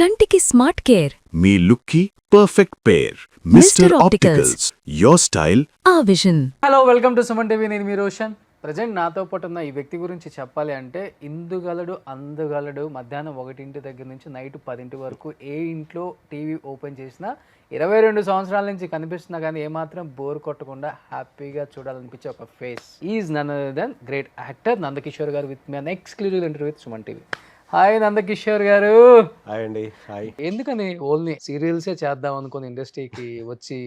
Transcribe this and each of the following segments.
కంటికి smart care మీ లుక్కి perfect pair Mister opticals your style ఆ vision. Hello, welcome to Suman TV. నేను మీ రోషన్. ప్రజెంట్ నాతో పాటు ఉన్న ఈ వ్యక్తి గురించి చెప్పాలి అంటే ఇందుగలడు అందగలడు. మధ్యాహ్నం 1 దగ్గర నుంచి నైట్ 10 వరకు ఏ ఇంట్లో టీవీ ఓపెన్ చేసినా 22 సంవత్సరాల నుంచి కనిపిస్తున్నా కానీ ఏమాత్రం బోర్ కొట్టకుండా హ్యాపీగా చూడాలనిపించే ఒక face. Is none other than great actor Nandakishore గారు with me an exclusive interview with Suman TV. Hi Nandakishore గారు. హాయ్ అండి. హాయ్. ఎందుకని ఓన్లీ సీరియల్సే చేద్దాం అనుకుని ఇండస్ట్రీకి వచ్చి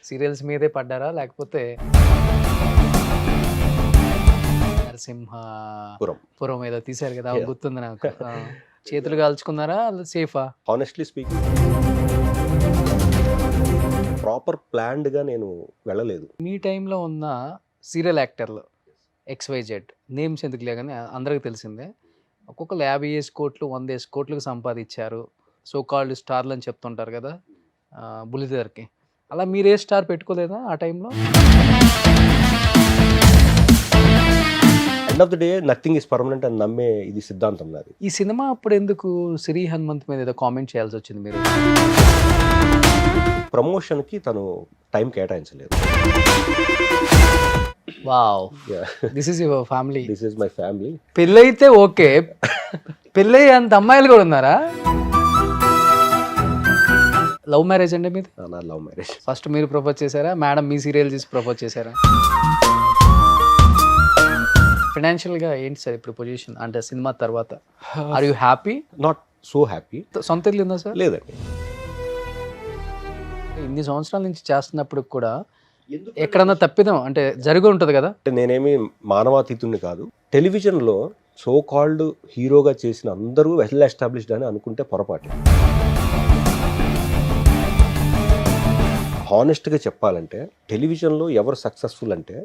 సీరియల్స్ మీదే పడ్డారా, లేకపోతే నరసింహపురం ఏదో తీశారు కదా, గుర్తుంది నాకు. చేతులు కాల్చుకున్నారా, సేఫా? హానెస్ట్లీ స్పీకింగ్ ప్రాపర్ ప్లాన్డ్ గా నేను వెళ్ళలేదు. మీ టైంలో ఉన్న సీరియల్ యాక్టర్లు XYZ నేమ్స్ ఎందుకులే కానీ అందరికి తెలిసిందే. ఒక్కొక్కరు 50 కోట్లు 100 కోట్లకు సంపాదించారు. సో కాల్డ్ స్టార్లు అని చెప్తుంటారు కదా బుల్లితెరకి. అలా మీరే స్టార్ పెట్టుకోలేదా ఆ టైంలో? End of the day nothing is permanent అని నమ్మే ఇది సిద్ధాంతం నాది. ఈ సినిమా అప్పుడు ఎందుకు శ్రీ హనుమంత్ మీద ఏదో కామెంట్ చేయాల్సి వచ్చింది మీరు? ప్రమోషన్ కి తను టైం కేటాయించలేదు. Wow, this is your family. This is my family. పెళ్ళైతే ఓకే, పెళ్ళై అంత అమ్మాయిలు కూడా ఉన్నారా? లవ్ మ్యారేజ్ అండి మీది? నా లవ్ మ్యారేజ్. ఫస్ట్ మీరు ప్రపోజ్ చేశారా, మేడం మీ సీరియల్ చేసి ప్రపోజ్ చేశారా? ఫైనాన్షియల్గా ఏంటి సార్ ఇప్పుడు పొజిషన్, అంటే సినిమా తర్వాత? Are you happy? Not so happy. సొంత ఇల్లు ఉందా సార్? లేదండి. ఇన్ని సంవత్సరాల నుంచి చేస్తున్నప్పుడు కూడా ఎక్కడన్నా తప్పిదం అంటే జరిగి ఉంటుంది కదా? నేనేమి మానవాతీతుడిని కాదు. టెలివిజన్లో సో కాల్డ్ హీరోగా చేసిన అందరూ వెల్ ఎస్టాబ్లిష్డ్ అని అనుకుంటే పొరపాటు. హానెస్ట్గా చెప్పాలంటే టెలివిజన్లో ఎవరు సక్సెస్ఫుల్ అంటే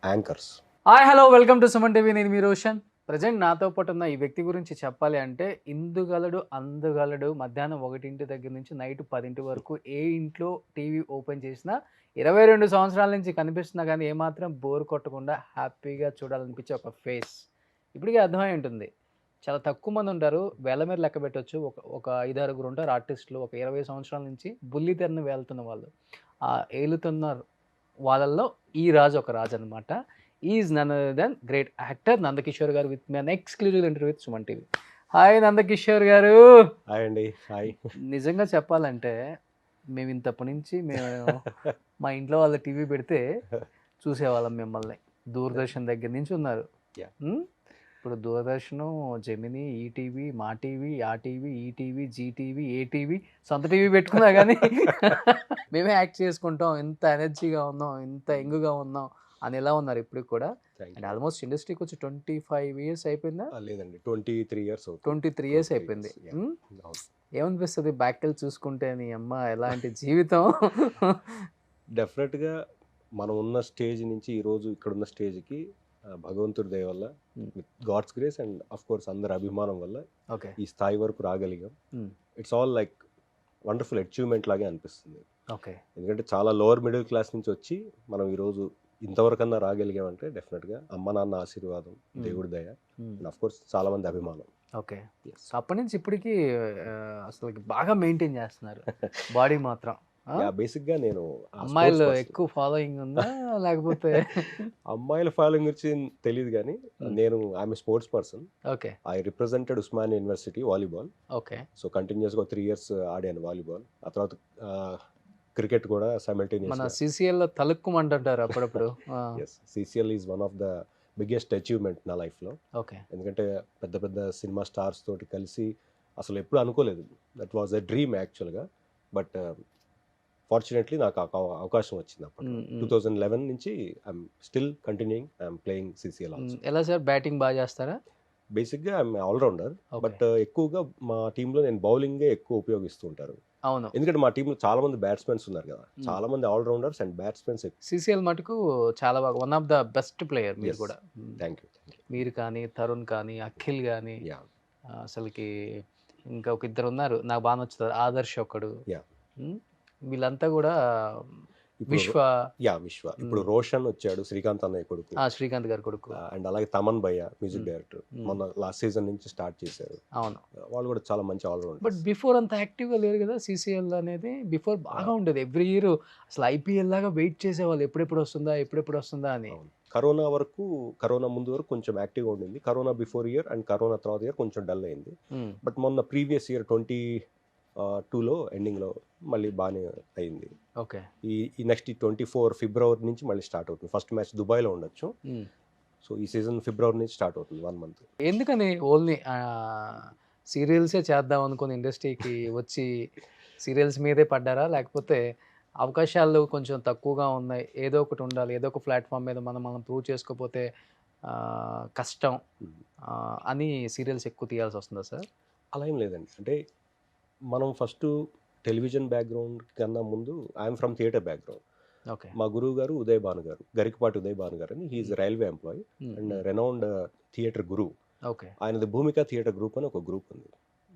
anchors. Hi, hello, welcome to Suman TV. నేను మీ రోషన్. ప్రజెంట్ నాతో పాటు ఉన్న ఈ వ్యక్తి గురించి చెప్పాలి అంటే ఇందుగలడు అందగలడు. మధ్యాహ్నం 1 దగ్గర నుంచి నైట్ 10 వరకు ఏ ఇంట్లో టీవీ ఓపెన్ చేసినా 22 సంవత్సరాల నుంచి కనిపిస్తున్నా కానీ ఏమాత్రం బోర్ కొట్టకుండా హ్యాపీగా చూడాలనిపించే ఒక ఫేస్. ఇప్పటికే అర్థమై ఉంటుంది. చాలా తక్కువ మంది ఉంటారు, వేల మీద లెక్క పెట్టవచ్చు. ఒక 5-6 ఉంటారు ఆర్టిస్టులు ఒక 20 సంవత్సరాల నుంచి బుల్లితెరను వేలుతున్న వాళ్ళు. ఆ ఏలుతున్న వాళ్ళల్లో ఈ రాజు ఒక రాజు అనమాట. Is none other than great actor Nandakishore గారు with me an exclusive interview with Suman TV. Hi Nandakishore గారు. హాయ్ అండి. హాయ్. నిజంగా చెప్పాలంటే మేము ఇంతప్పటి నుంచి మా ఇంట్లో వాళ్ళ టీవీ పెడితే చూసేవాళ్ళం మిమ్మల్ని. దూరదర్శన్ దగ్గర నుంచి ఉన్నారు. ఇప్పుడు దూరదర్శన్, జెమిని, ఈటీవీ, మా టీవీ, ఆ టీవీ, ఈటీవీ, జీటీవీ, ఏటీవీ, సొంత టీవీ పెట్టుకున్నా కానీ మేమే యాక్ట్ చేసుకుంటాం. ఇంత ఎనర్జీగా ఉన్నాం, ఇంత యంగ్గా ఉన్నాం అని ఎలా ఉన్నారు ఇప్పుడు కూడా. అండ్ ఆల్మోస్ట్ ఇండస్ట్రీకి వచ్చి 25 years అయిపోయిందా? లేదండి, 23 years. 23 years అయిపోయింది. ఏమనిపిస్తుంది బ్యాక్ వెళ్ళి చూసుకుంటే? నీ అమ్మ ఎలాంటి జీవితం. డెఫినెట్గా మనం ఉన్న స్టేజ్ నుంచి ఈరోజు ఇక్కడున్న స్టేజ్కి భగవంతుడి దయ వల్ల, with God's grace and of course అందరి అభిమానం వల్ల ఈ స్థాయి వరకు రాగలిగాం. It's all like wonderful achievement లాగే అనిపిస్తుంది. ఎందుకంటే చాలా లోవర్ మిడిల్ క్లాస్ నుంచి వచ్చి మనం ఈరోజు ఇంతవరకన్నా రాగలిగామంటే డెఫినెట్గా అమ్మ నాన్న ఆశీర్వాదం, దేవుడి దయ అండ్ ఆఫ్ కోర్స్ చాలా మంది అభిమానం. ఓకే, అప్పటి నుంచి ఇప్పటికీ అసలు బాగా మెయింటైన్ చేస్తున్నారు బాడీ మాత్రం. బేసిక్గా నేను అమ్మాయిలు ఎక్కువ ఫాలోయింగ్ ఉందా లేకపోతే? అమ్మాయిల ఫాలోయింగ్ గురించి తెలియదు కానీ నేను I'm sports person. Okay. I represented Osmania university volleyball. Okay. So కంటిన్యూస్గా 3 years ఆడాను వాలీబాల్. ఆ తర్వాత క్రికెట్ కూడా సైమల్టేనియస్. మన CCL లో తలుక్కుమంటారు అప్పుడప్పుడు. CCL is one of the biggest achievement నా లైఫ్లో. ఓకే. ఎందుకంటే పెద్ద పెద్ద సినిమా స్టార్స్ తోటి కలిసి అసలు ఎప్పుడు అనుకోలేదు. దట్ వాజ్ ఎ డ్రీమ్ యాక్చువల్గా. బట్ ఫార్చునేట్లీ నాకు అవకాశం వచ్చింది అప్పుడు. 2011 నుంచి I'm still continuing. I'm playing CCL. ఎలా సార్, బ్యాటింగ్ బాగా చేస్తారా? బేసిక్గా ఐఎమ్ ఆల్రౌండర్. బట్ ఎక్కువగా మా టీంలో నేను బౌలింగే ఎక్కువ ఉపయోగిస్తూ ఉంటారు. అవును, ఎందుకంటే మా టీంలో చాలా మంది బ్యాట్స్మెన్స్ ఉన్నారు కదా, చాలా మంది ఆల్రౌండర్స్ అండ్ బ్యాట్స్మెన్స్. CCL మటుకు చాలా బాగా one of the best player మీరు కూడా. Thank you. మీరు కానీ, తరుణ్ కానీ, అఖిల్ కానీ, అసలుకి ఇంకా ఒక 2 ఉన్నారు నాకు బాగా నచ్చుతారు, ఆదర్శ్ ఒకడు. వీళ్ళంతా కూడా విశ్వ విశ్వ. ఇప్పుడు రోషన్ వచ్చాడు, శ్రీకాంత్ అన్నయ్య కొడుకు. శ్రీకాంత్ గారి కొడుకు. అండ్ అలాగే తమన్ భయ్య మ్యూజిక్ డైరెక్టర్, మొన్న లాస్ట్ సీజన్ నుంచి స్టార్ట్ చేశారు. అవును, వాళ్ళు కూడా చాలా మంచి ఆల్రౌండర్. బట్ బిఫోర్ అంత యాక్టివ్గా లేరు కదా CCL అనేది. బిఫోర్ బాగా ఉండేది, ఎవ్రీ ఇయర్ అసలు IPL లాగా వెయిట్ చేసేవాళ్ళు, ఎప్పుడెప్పుడు వస్తుందా అని. కరోనా వరకు, కరోనా ముందు వరకు కొంచెం యాక్టివ్గా ఉండింది. Corona before year and corona తర్వాత ఇయర్ కొంచెం డల్ అయింది. బట్ మొన్న ప్రీవియస్ ఇయర్ 22లో ఎండింగ్లో మళ్ళీ బాగానే అయింది. ఓకే, ఈ నెక్స్ట్ 24 ఫిబ్రవరి నుంచి మళ్ళీ స్టార్ట్ అవుతుంది. ఫస్ట్ మ్యాచ్ దుబాయ్లో ఉండొచ్చు. సో ఈ సీజన్ ఫిబ్రవరి నుంచి స్టార్ట్ అవుతుంది, 1 month. ఎందుకని ఓన్లీ సీరియల్సే చేద్దాం అనుకుని ఇండస్ట్రీకి వచ్చి సీరియల్స్ మీదే పడ్డారా, లేకపోతే అవకాశాలు కొంచెం తక్కువగా ఉన్నాయి, ఏదో ఒకటి ఉండాలి, ఏదో ఒక ప్లాట్ఫామ్ మీద మనం ప్రూవ్ చేసుకోకపోతే కష్టం అని సీరియల్స్ ఎక్కువ తీయాల్సి వస్తుందా సార్? అలా ఏం లేదండి. అంటే మనం ఫస్ట్ టెలివిజన్ బ్యాక్గ్రౌండ్ కన్నా ముందు I'm from theatre background. Okay, మా గురువు గారు ఉదయ్ భాను గారు, గరికపాటి ఉదయ్ భాను గారు అని, he's railway employee and renowned theatre గురువు. ఓకే, ఆయనది భూమిక థియేటర్ గ్రూప్ అని ఒక గ్రూప్ ఉంది.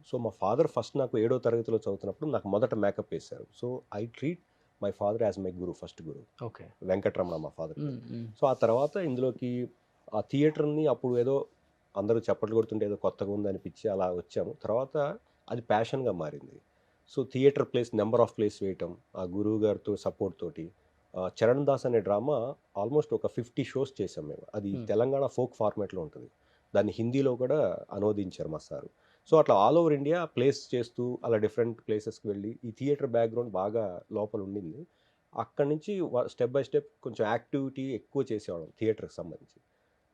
సో మా ఫాదర్ ఫస్ట్ నాకు 7వ తరగతిలో చదువుతున్నప్పుడు నాకు మొదట మేకప్ వేశారు. So I treat my father as my Guru, first Guru. Okay, Venkataramana మా ఫాదర్. సో ఆ తర్వాత ఇందులోకి ఆ థియేటర్ని అప్పుడు ఏదో అందరూ చప్పట్లు కొడుతుంటే ఏదో కొత్తగా ఉంది అనిపించి అలా వచ్చాము. తర్వాత అది ప్యాషన్గా మారింది. So theatre place, number of place వేయటం, ఆ గురువు గారితో సపోర్ట్ తోటి చరణ్ దాస్ అనే డ్రామా ఆల్మోస్ట్ ఒక 50 షోస్ చేసాం మేము. అది తెలంగాణ ఫోక్ ఫార్మాట్లో ఉంటుంది. దాన్ని హిందీలో కూడా అనువదించారు మా సారు. సో అట్లా ఆల్ ఓవర్ ఇండియా ప్లేస్ చేస్తూ అలా డిఫరెంట్ ప్లేసెస్కి వెళ్ళి ఈ థియేటర్ బ్యాక్గ్రౌండ్ బాగా లోపల ఉండింది. అక్కడి నుంచి స్టెప్ బై స్టెప్ కొంచెం యాక్టివిటీ ఎక్కువ చేసేవాళ్ళం థియేటర్కి సంబంధించి.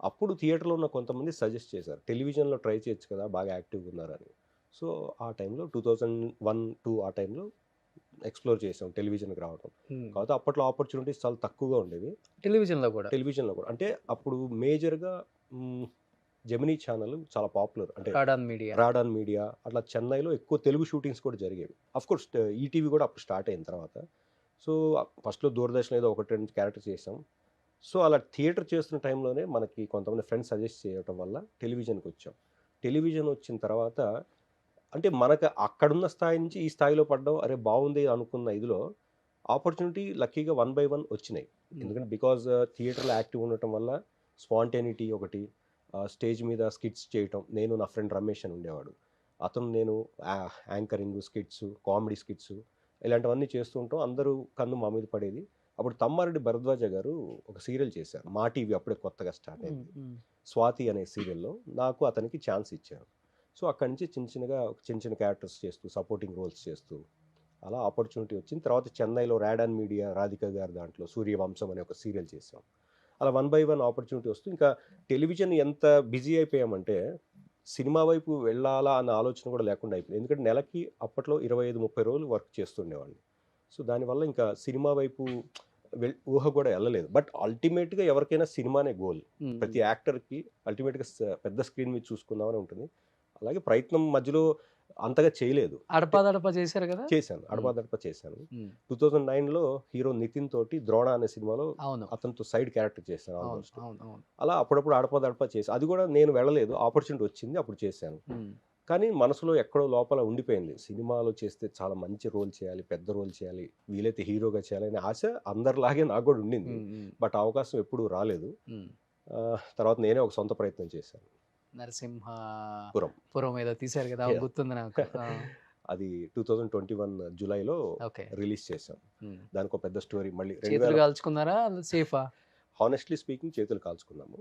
అప్పుడు థియేటర్లో ఉన్న కొంతమంది సజెస్ట్ చేశారు, టెలివిజన్లో ట్రై చేయొచ్చు కదా, బాగా యాక్టివ్గా ఉన్నారని. సో ఆ టైంలో 2001-2 ఆ టైంలో ఎక్స్ప్లోర్ చేసాం టెలివిజన్కి రావడం. కాబట్టి అప్పట్లో ఆపర్చునిటీస్ చాలా తక్కువగా ఉండేవి టెలివిజన్లో కూడా. అంటే అప్పుడు మేజర్గా జెమినీ ఛానల్ చాలా పాపులర్, అంటే రాడాన్ మీడియా అట్లా చెన్నైలో ఎక్కువ తెలుగు షూటింగ్స్ కూడా జరిగేవి. అఫ్కోర్స్ ఈటీవీ కూడా అప్పుడు స్టార్ట్ అయిన తర్వాత. సో ఫస్ట్లో దూరదర్శన్ ఏదో 1-2 క్యారెక్టర్స్ చేసాం. సో అలా థియేటర్ చేస్తున్న టైంలోనే మనకి కొంతమంది ఫ్రెండ్స్ సజెస్ట్ చేయడం వల్ల టెలివిజన్కి వచ్చాం. టెలివిజన్ వచ్చిన తర్వాత అంటే మనకు అక్కడున్న స్థాయి నుంచి ఈ స్థాయిలో పడ్డం, అరే బాగుంది అనుకున్న ఇదిలో ఆపర్చునిటీ లక్కీగా 1 by 1 వచ్చినాయి. ఎందుకంటే బికాజ్ థియేటర్లో యాక్టివ్ ఉండటం వల్ల స్పాంటేనిటీ ఒకటి, స్టేజ్ మీద స్కిట్స్ చేయటం. నేను నా ఫ్రెండ్ రమేష్ అని ఉండేవాడు, అతను నేను యాంకరింగ్, స్కిట్స్, కామెడీ స్కిట్స్ ఇలాంటివన్నీ చేస్తూ ఉంటాం. అందరూ కన్ను మా మీద పడేది. అప్పుడు తమ్మారెడ్డి భరద్వాజ గారు ఒక సీరియల్ చేశారు, మా టీవీ అప్పుడే కొత్తగా స్టార్ట్ అయింది, స్వాతి అనే సీరియల్లో నాకు అతనికి ఛాన్స్ ఇచ్చారు. సో అక్కడి నుంచి చిన్న చిన్న క్యారెక్టర్స్ చేస్తూ, సపోర్టింగ్ రోల్స్ చేస్తూ అలా ఆపర్చునిటీ వచ్చింది. తర్వాత చెన్నైలో రాడాన్ మీడియా రాధిక గారు దాంట్లో సూర్యవంశం అనే ఒక సీరియల్ చేసాం. అలా 1 by 1 ఆపర్చునిటీ వస్తూ ఇంకా టెలివిజన్ ఎంత బిజీ అయిపోయామంటే సినిమా వైపు వెళ్ళాలా అన్న ఆలోచన కూడా లేకుండా అయిపోయింది. ఎందుకంటే నెలకి అప్పట్లో 25-30 రోజులు వర్క్ చేస్తుండేవాడిని. సో దానివల్ల ఇంకా సినిమా వైపు ఊహ కూడా వెళ్ళలేదు. బట్ అల్టిమేట్గా ఎవరికైనా సినిమానే గోల్. ప్రతి యాక్టర్కి అల్టిమేట్గా పెద్ద స్క్రీన్ మీద చూసుకుందామని ఉంటుంది. అలాగే ప్రయత్నం మధ్యలో అంతగా చేయలేదు. అడపాదడపా చేశారు కదా? చేశాను, అడపాదడపా చేశాను. 2009లో హీరో నితిన్ తోటి ద్రోణ అనే సినిమాలో అతనితో సైడ్ క్యారెక్టర్ చేశాను ఆల్మోస్ట్. అలా అప్పుడప్పుడు అడపాదడపా చేశాను. అది కూడా నేను వెళ్ళలేదు, ఆపర్చునిటీ వచ్చింది, అప్పుడు చేశాను. కానీ మనసులో ఎక్కడో లోపల ఉండిపోయింది, సినిమాలో చేస్తే చాలా మంచి రోల్ చేయాలి, పెద్ద రోల్ చేయాలి, వీలైతే హీరోగా చేయాలనే ఆశ అందరిలాగే నాకు కూడా ఉండింది. బట్ అవకాశం ఎప్పుడూ రాలేదు. తర్వాత నేనే ఒక సొంత ప్రయత్నం చేశాను. నరసింహపురం ఏదో తీశారు కదా, గుర్తుంది నాకు. అది 2021 జూలైలో రిలీజ్ చేశాం. దానికి ఒక పెద్ద స్టోరీ. మళ్ళీ కాల్చుకున్నారా సేఫా? హానెస్ట్లీ స్పీకింగ్ చేతులు కాల్చుకున్నాము.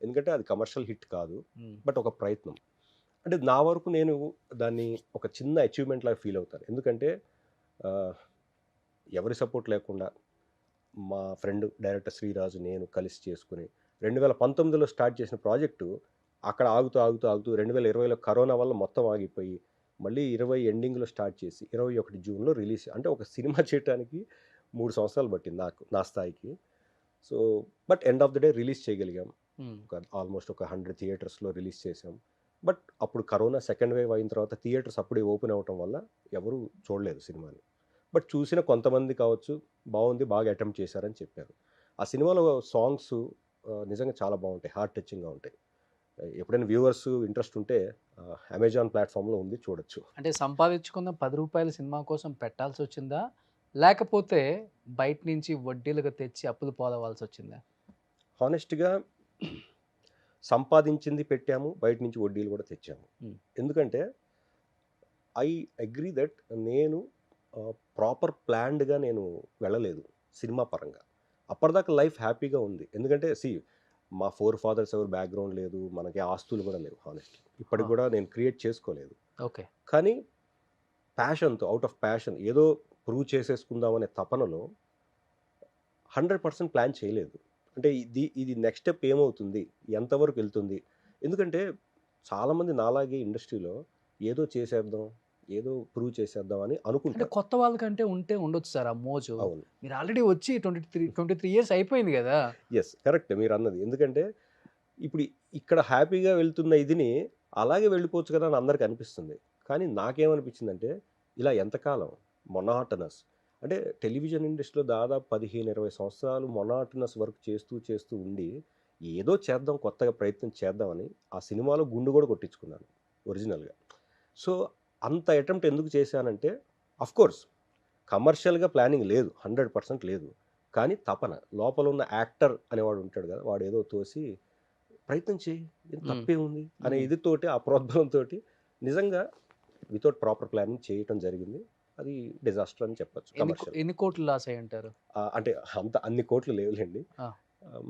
ఎందుకంటే అది కమర్షియల్ హిట్ కాదు, బట్ ఒక ప్రయత్నం. అంటే నా వరకు నేను దాన్ని ఒక చిన్న అచీవ్మెంట్ లాగా ఫీల్ అవుతాను. ఎందుకంటే ఎవరి సపోర్ట్ లేకుండా మా ఫ్రెండ్ డైరెక్టర్ శ్రీరాజు నేను కలిసి చేసుకుని 2019లో స్టార్ట్ చేసిన ప్రాజెక్టు అక్కడ ఆగుతూ 2020లో కరోనా వల్ల మొత్తం ఆగిపోయి మళ్ళీ 20 ఎండింగ్లో స్టార్ట్ చేసి 21 జూన్లో రిలీజ్. అంటే ఒక సినిమా చేయడానికి 3 సంవత్సరాలు పట్టింది నా స్థాయికి. So but end of the day release చేయగలిగాం. ఆల్మోస్ట్ ఒక 100 థియేటర్స్లో రిలీజ్ చేసాం. బట్ అప్పుడు కరోనా సెకండ్ వేవ్ అయిన తర్వాత థియేటర్స్ అప్పుడే ఓపెన్ అవ్వటం వల్ల ఎవరు చూడలేదు సినిమాని. బట్ చూసిన కొంతమంది కావచ్చు బాగుంది, బాగా అటెంప్ట్ చేశారని చెప్పారు. ఆ సినిమాలో సాంగ్స్ నిజంగా చాలా బాగుంటాయి, హార్ట్ టచింగ్గా ఉంటాయి. ఎప్పుడైనా వ్యూవర్స్ ఇంట్రెస్ట్ ఉంటే అమెజాన్ ప్లాట్ఫామ్లో ఉంది, చూడొచ్చు. అంటే సంపాదించుకున్న 10 రూపాయల సినిమా కోసం పెట్టాల్సి వచ్చిందా, లేకపోతే బయట నుంచి వడ్డీలకు తెచ్చి అప్పులు పాలవలసి వచ్చిందా? హానెస్ట్‌గా సంపాదించింది పెట్టాము, బయట నుంచి వడ్డీలు కూడా తెచ్చాము. ఎందుకంటే ఐ అగ్రీ దట్ నేను ప్రాపర్ ప్లాన్డ్‌గా నేను వెళ్ళలేదు సినిమా పరంగా. అప్పటిదాకా లైఫ్ హ్యాపీగా ఉంది. ఎందుకంటే మా ఫాదర్స్ ఎవరు బ్యాక్‌గ్రౌండ్ లేదు. మనకి ఆస్తులు కూడా లేవు హానెస్ట్‌లీ. ఇప్పటికి కూడా నేను క్రియేట్ చేసుకోలేదు. ఓకే. కానీ ప్యాషన్‌తో ఔట్ ఆఫ్ ప్యాషన్ ఏదో ప్రూవ్ చేసేసుకుందాం అనే తపనలో 100% ప్లాన్ చేయలేదు. అంటే ఇది నెక్స్ట్ స్టెప్ ఏమవుతుంది? ఎంతవరకు వెళ్తుంది? ఎందుకంటే చాలామంది నాలాగే ఇండస్ట్రీలో ఏదో చేసేద్దాం, ఏదో ప్రూవ్ చేసేద్దాం అని అంటే అనుకుంటారు. కొత్త వాళ్ళకంటే ఉండొచ్చు సార్ ఆ మోజు. అవును. మీరు ఆల్రెడీ వచ్చి 23 ఇయర్స్ అయిపోయింది కదా! యెస్. కరెక్ట్ మీరన్నది. ఎందుకంటే ఇప్పుడు ఇక్కడ హ్యాపీగా వెళ్తున్న ఇదిని అలాగే వెళ్ళిపోవచ్చు కదా అని అందరికి అనిపిస్తుంది. కానీ నాకేమనిపించిందంటే ఇలా ఎంతకాలం మొనాటనస్ అంటే టెలివిజన్ ఇండస్ట్రీలో దాదాపు 15-20 సంవత్సరాలు మొనాటనస్ వర్క్ చేస్తూ ఉండి ఏదో చేద్దాం కొత్తగా ప్రయత్నం చేద్దామని ఆ సినిమాలో గుండు కూడా కొట్టించుకున్నాను ఒరిజినల్‌గా. సో అంత అటెంప్ట్ ఎందుకు చేశానంటే అఫ్‌కోర్స్ కమర్షియల్‌గా ప్లానింగ్ లేదు. 100% లేదు. కానీ తపన లోపల ఉన్న యాక్టర్ అనేవాడు ఉంటాడు కదా! వాడు ఏదో తోసి ప్రయత్నం చేయి తప్పేముంది అనే ఇదితోటి ఆ ప్రోద్బలంతోటి నిజంగా వితౌట్ ప్రాపర్ ప్లానింగ్ చేయటం జరిగింది. అది డిజాస్టర్ అని చెప్పొచ్చు. కమర్షియల్ ఎన్ని కోట్లు లాస్ అయ్యి ఉంటారు? అంటే అన్ని కోట్లు లేవులేండి.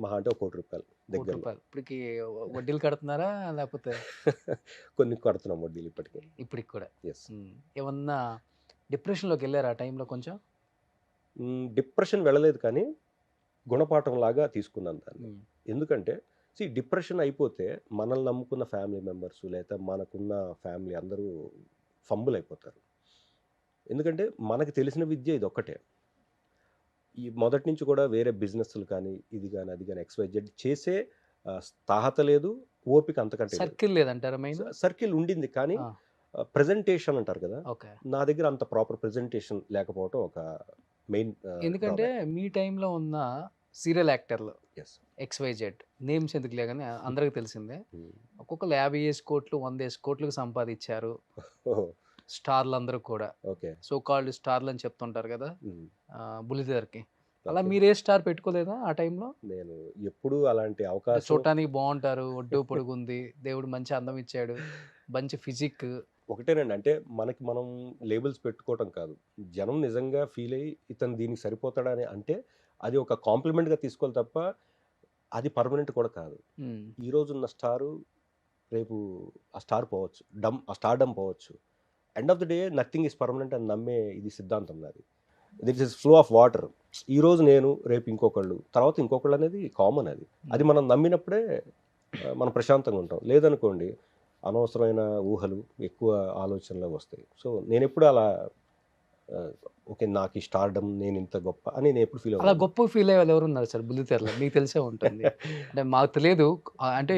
మహా అంటే ₹1 కోటి దగ్గర. ఇప్పటికి వడ్డీలు కడుతున్నారా లేకపోతే? కొన్ని కడుతున్నాం వడ్డీలు ఇప్పటికి. ఇప్పటికి కూడా. ఎస్. ఏమన్నా డిప్రెషన్లోకి వెళ్ళారా ఆ టైంలో కొంచెం? డిప్రెషన్ వెళ్ళలేదు కానీ గుణపాఠం లాగా తీసుకున్నాను దాన్ని. ఎందుకంటే డిప్రెషన్ అయిపోతే మనల్ని నమ్ముకున్న ఫ్యామిలీ మెంబర్స్ లేదా మనకున్న ఫ్యామిలీ అందరూ ఫంబుల్ అయిపోతారు. ఎందుకంటే మనకు తెలిసిన విద్య ఇది ఒక్కటే. ఈ మొదటి నుంచి కూడా వేరే బిజినెస్లు కానీ ఇది కానీ అది కానీ XYZ చేసే స్థాహత లేదు, ఓపిక అంతకంటే సర్కిల్ లేదంటారా? మెయిన్ సర్కిల్ ఉండింది కానీ ప్రెజెంటేషన్ అంటారు కదా, ఓకే. నా దగ్గర అంత ప్రాపర్ ప్రెజెంటేషన్ లేకపోవడం ఒక మెయిన్. ఎందుకంటే మీ టైంలో ఉన్న సీరియల్ యాక్టర్లు ఎస్ XYZ నేమ్స్ ఎందుకులే కానీ అందరికి తెలిసిందే. ఒక్కొక్కరు 50 కోట్లు 100 కోట్లకు సంపాదించారు స్టార్లు అందరూ కూడా. ఓకే. సో కాల్డ్ స్టార్లు అని చెప్తుంటారు కదా బుల్లితెరకి. అలా మీరే స్టార్ పెట్టుకోలేదా ఆ టైంలో? నేను ఎప్పుడు అలాంటి అవకాశం చూడటానికి బాగుంటారు, ఒడ్డు పొడుగుంది, దేవుడు మంచి అందం ఇచ్చాడు, మంచి ఫిజిక్. ఒకటేనండి, అంటే మనకి మనం లేబుల్స్ పెట్టుకోవటం కాదు, జనం నిజంగా ఫీల్ అయ్యి ఇతను దీనికి సరిపోతాడా అని అంటే అది ఒక కాంప్లిమెంట్గా తీసుకోవాలి తప్ప అది పర్మనెంట్ కూడా కాదు. ఈ రోజు ఉన్న స్టారు రేపు ఆ స్టార్ పోవచ్చు, ఆ స్టార్డమ్ పోవచ్చు. End of the day nothing is permanent అని నమ్మే ఇది సిద్ధాంతం నాది. దిట్ ఈస్ ఫ్లో ఆఫ్ వాటర్. ఈరోజు నేను రేపు ఇంకొకళ్ళు తర్వాత ఇంకొకళ్ళు అనేది కామన్. అది మనం నమ్మినప్పుడే మనం ప్రశాంతంగా ఉంటాం. లేదనుకోండి అనవసరమైన ఊహలు ఎక్కువ ఆలోచనలు వస్తాయి. సో నేను ఎప్పుడు అలా ఓకే నాకు ఈ స్టార్డమ్ నేను ఇంత గొప్ప అని నేను ఎప్పుడు ఫీల్ అలా అవ్వను. గొప్ప ఫీల్ అయ్యే వాళ్ళు ఎవరు ఉన్నారు సార్ బుల్లితెరలో? మీకు తెలిసే ఉంటుంది. అంటే మాకు తెలియదు, అంటే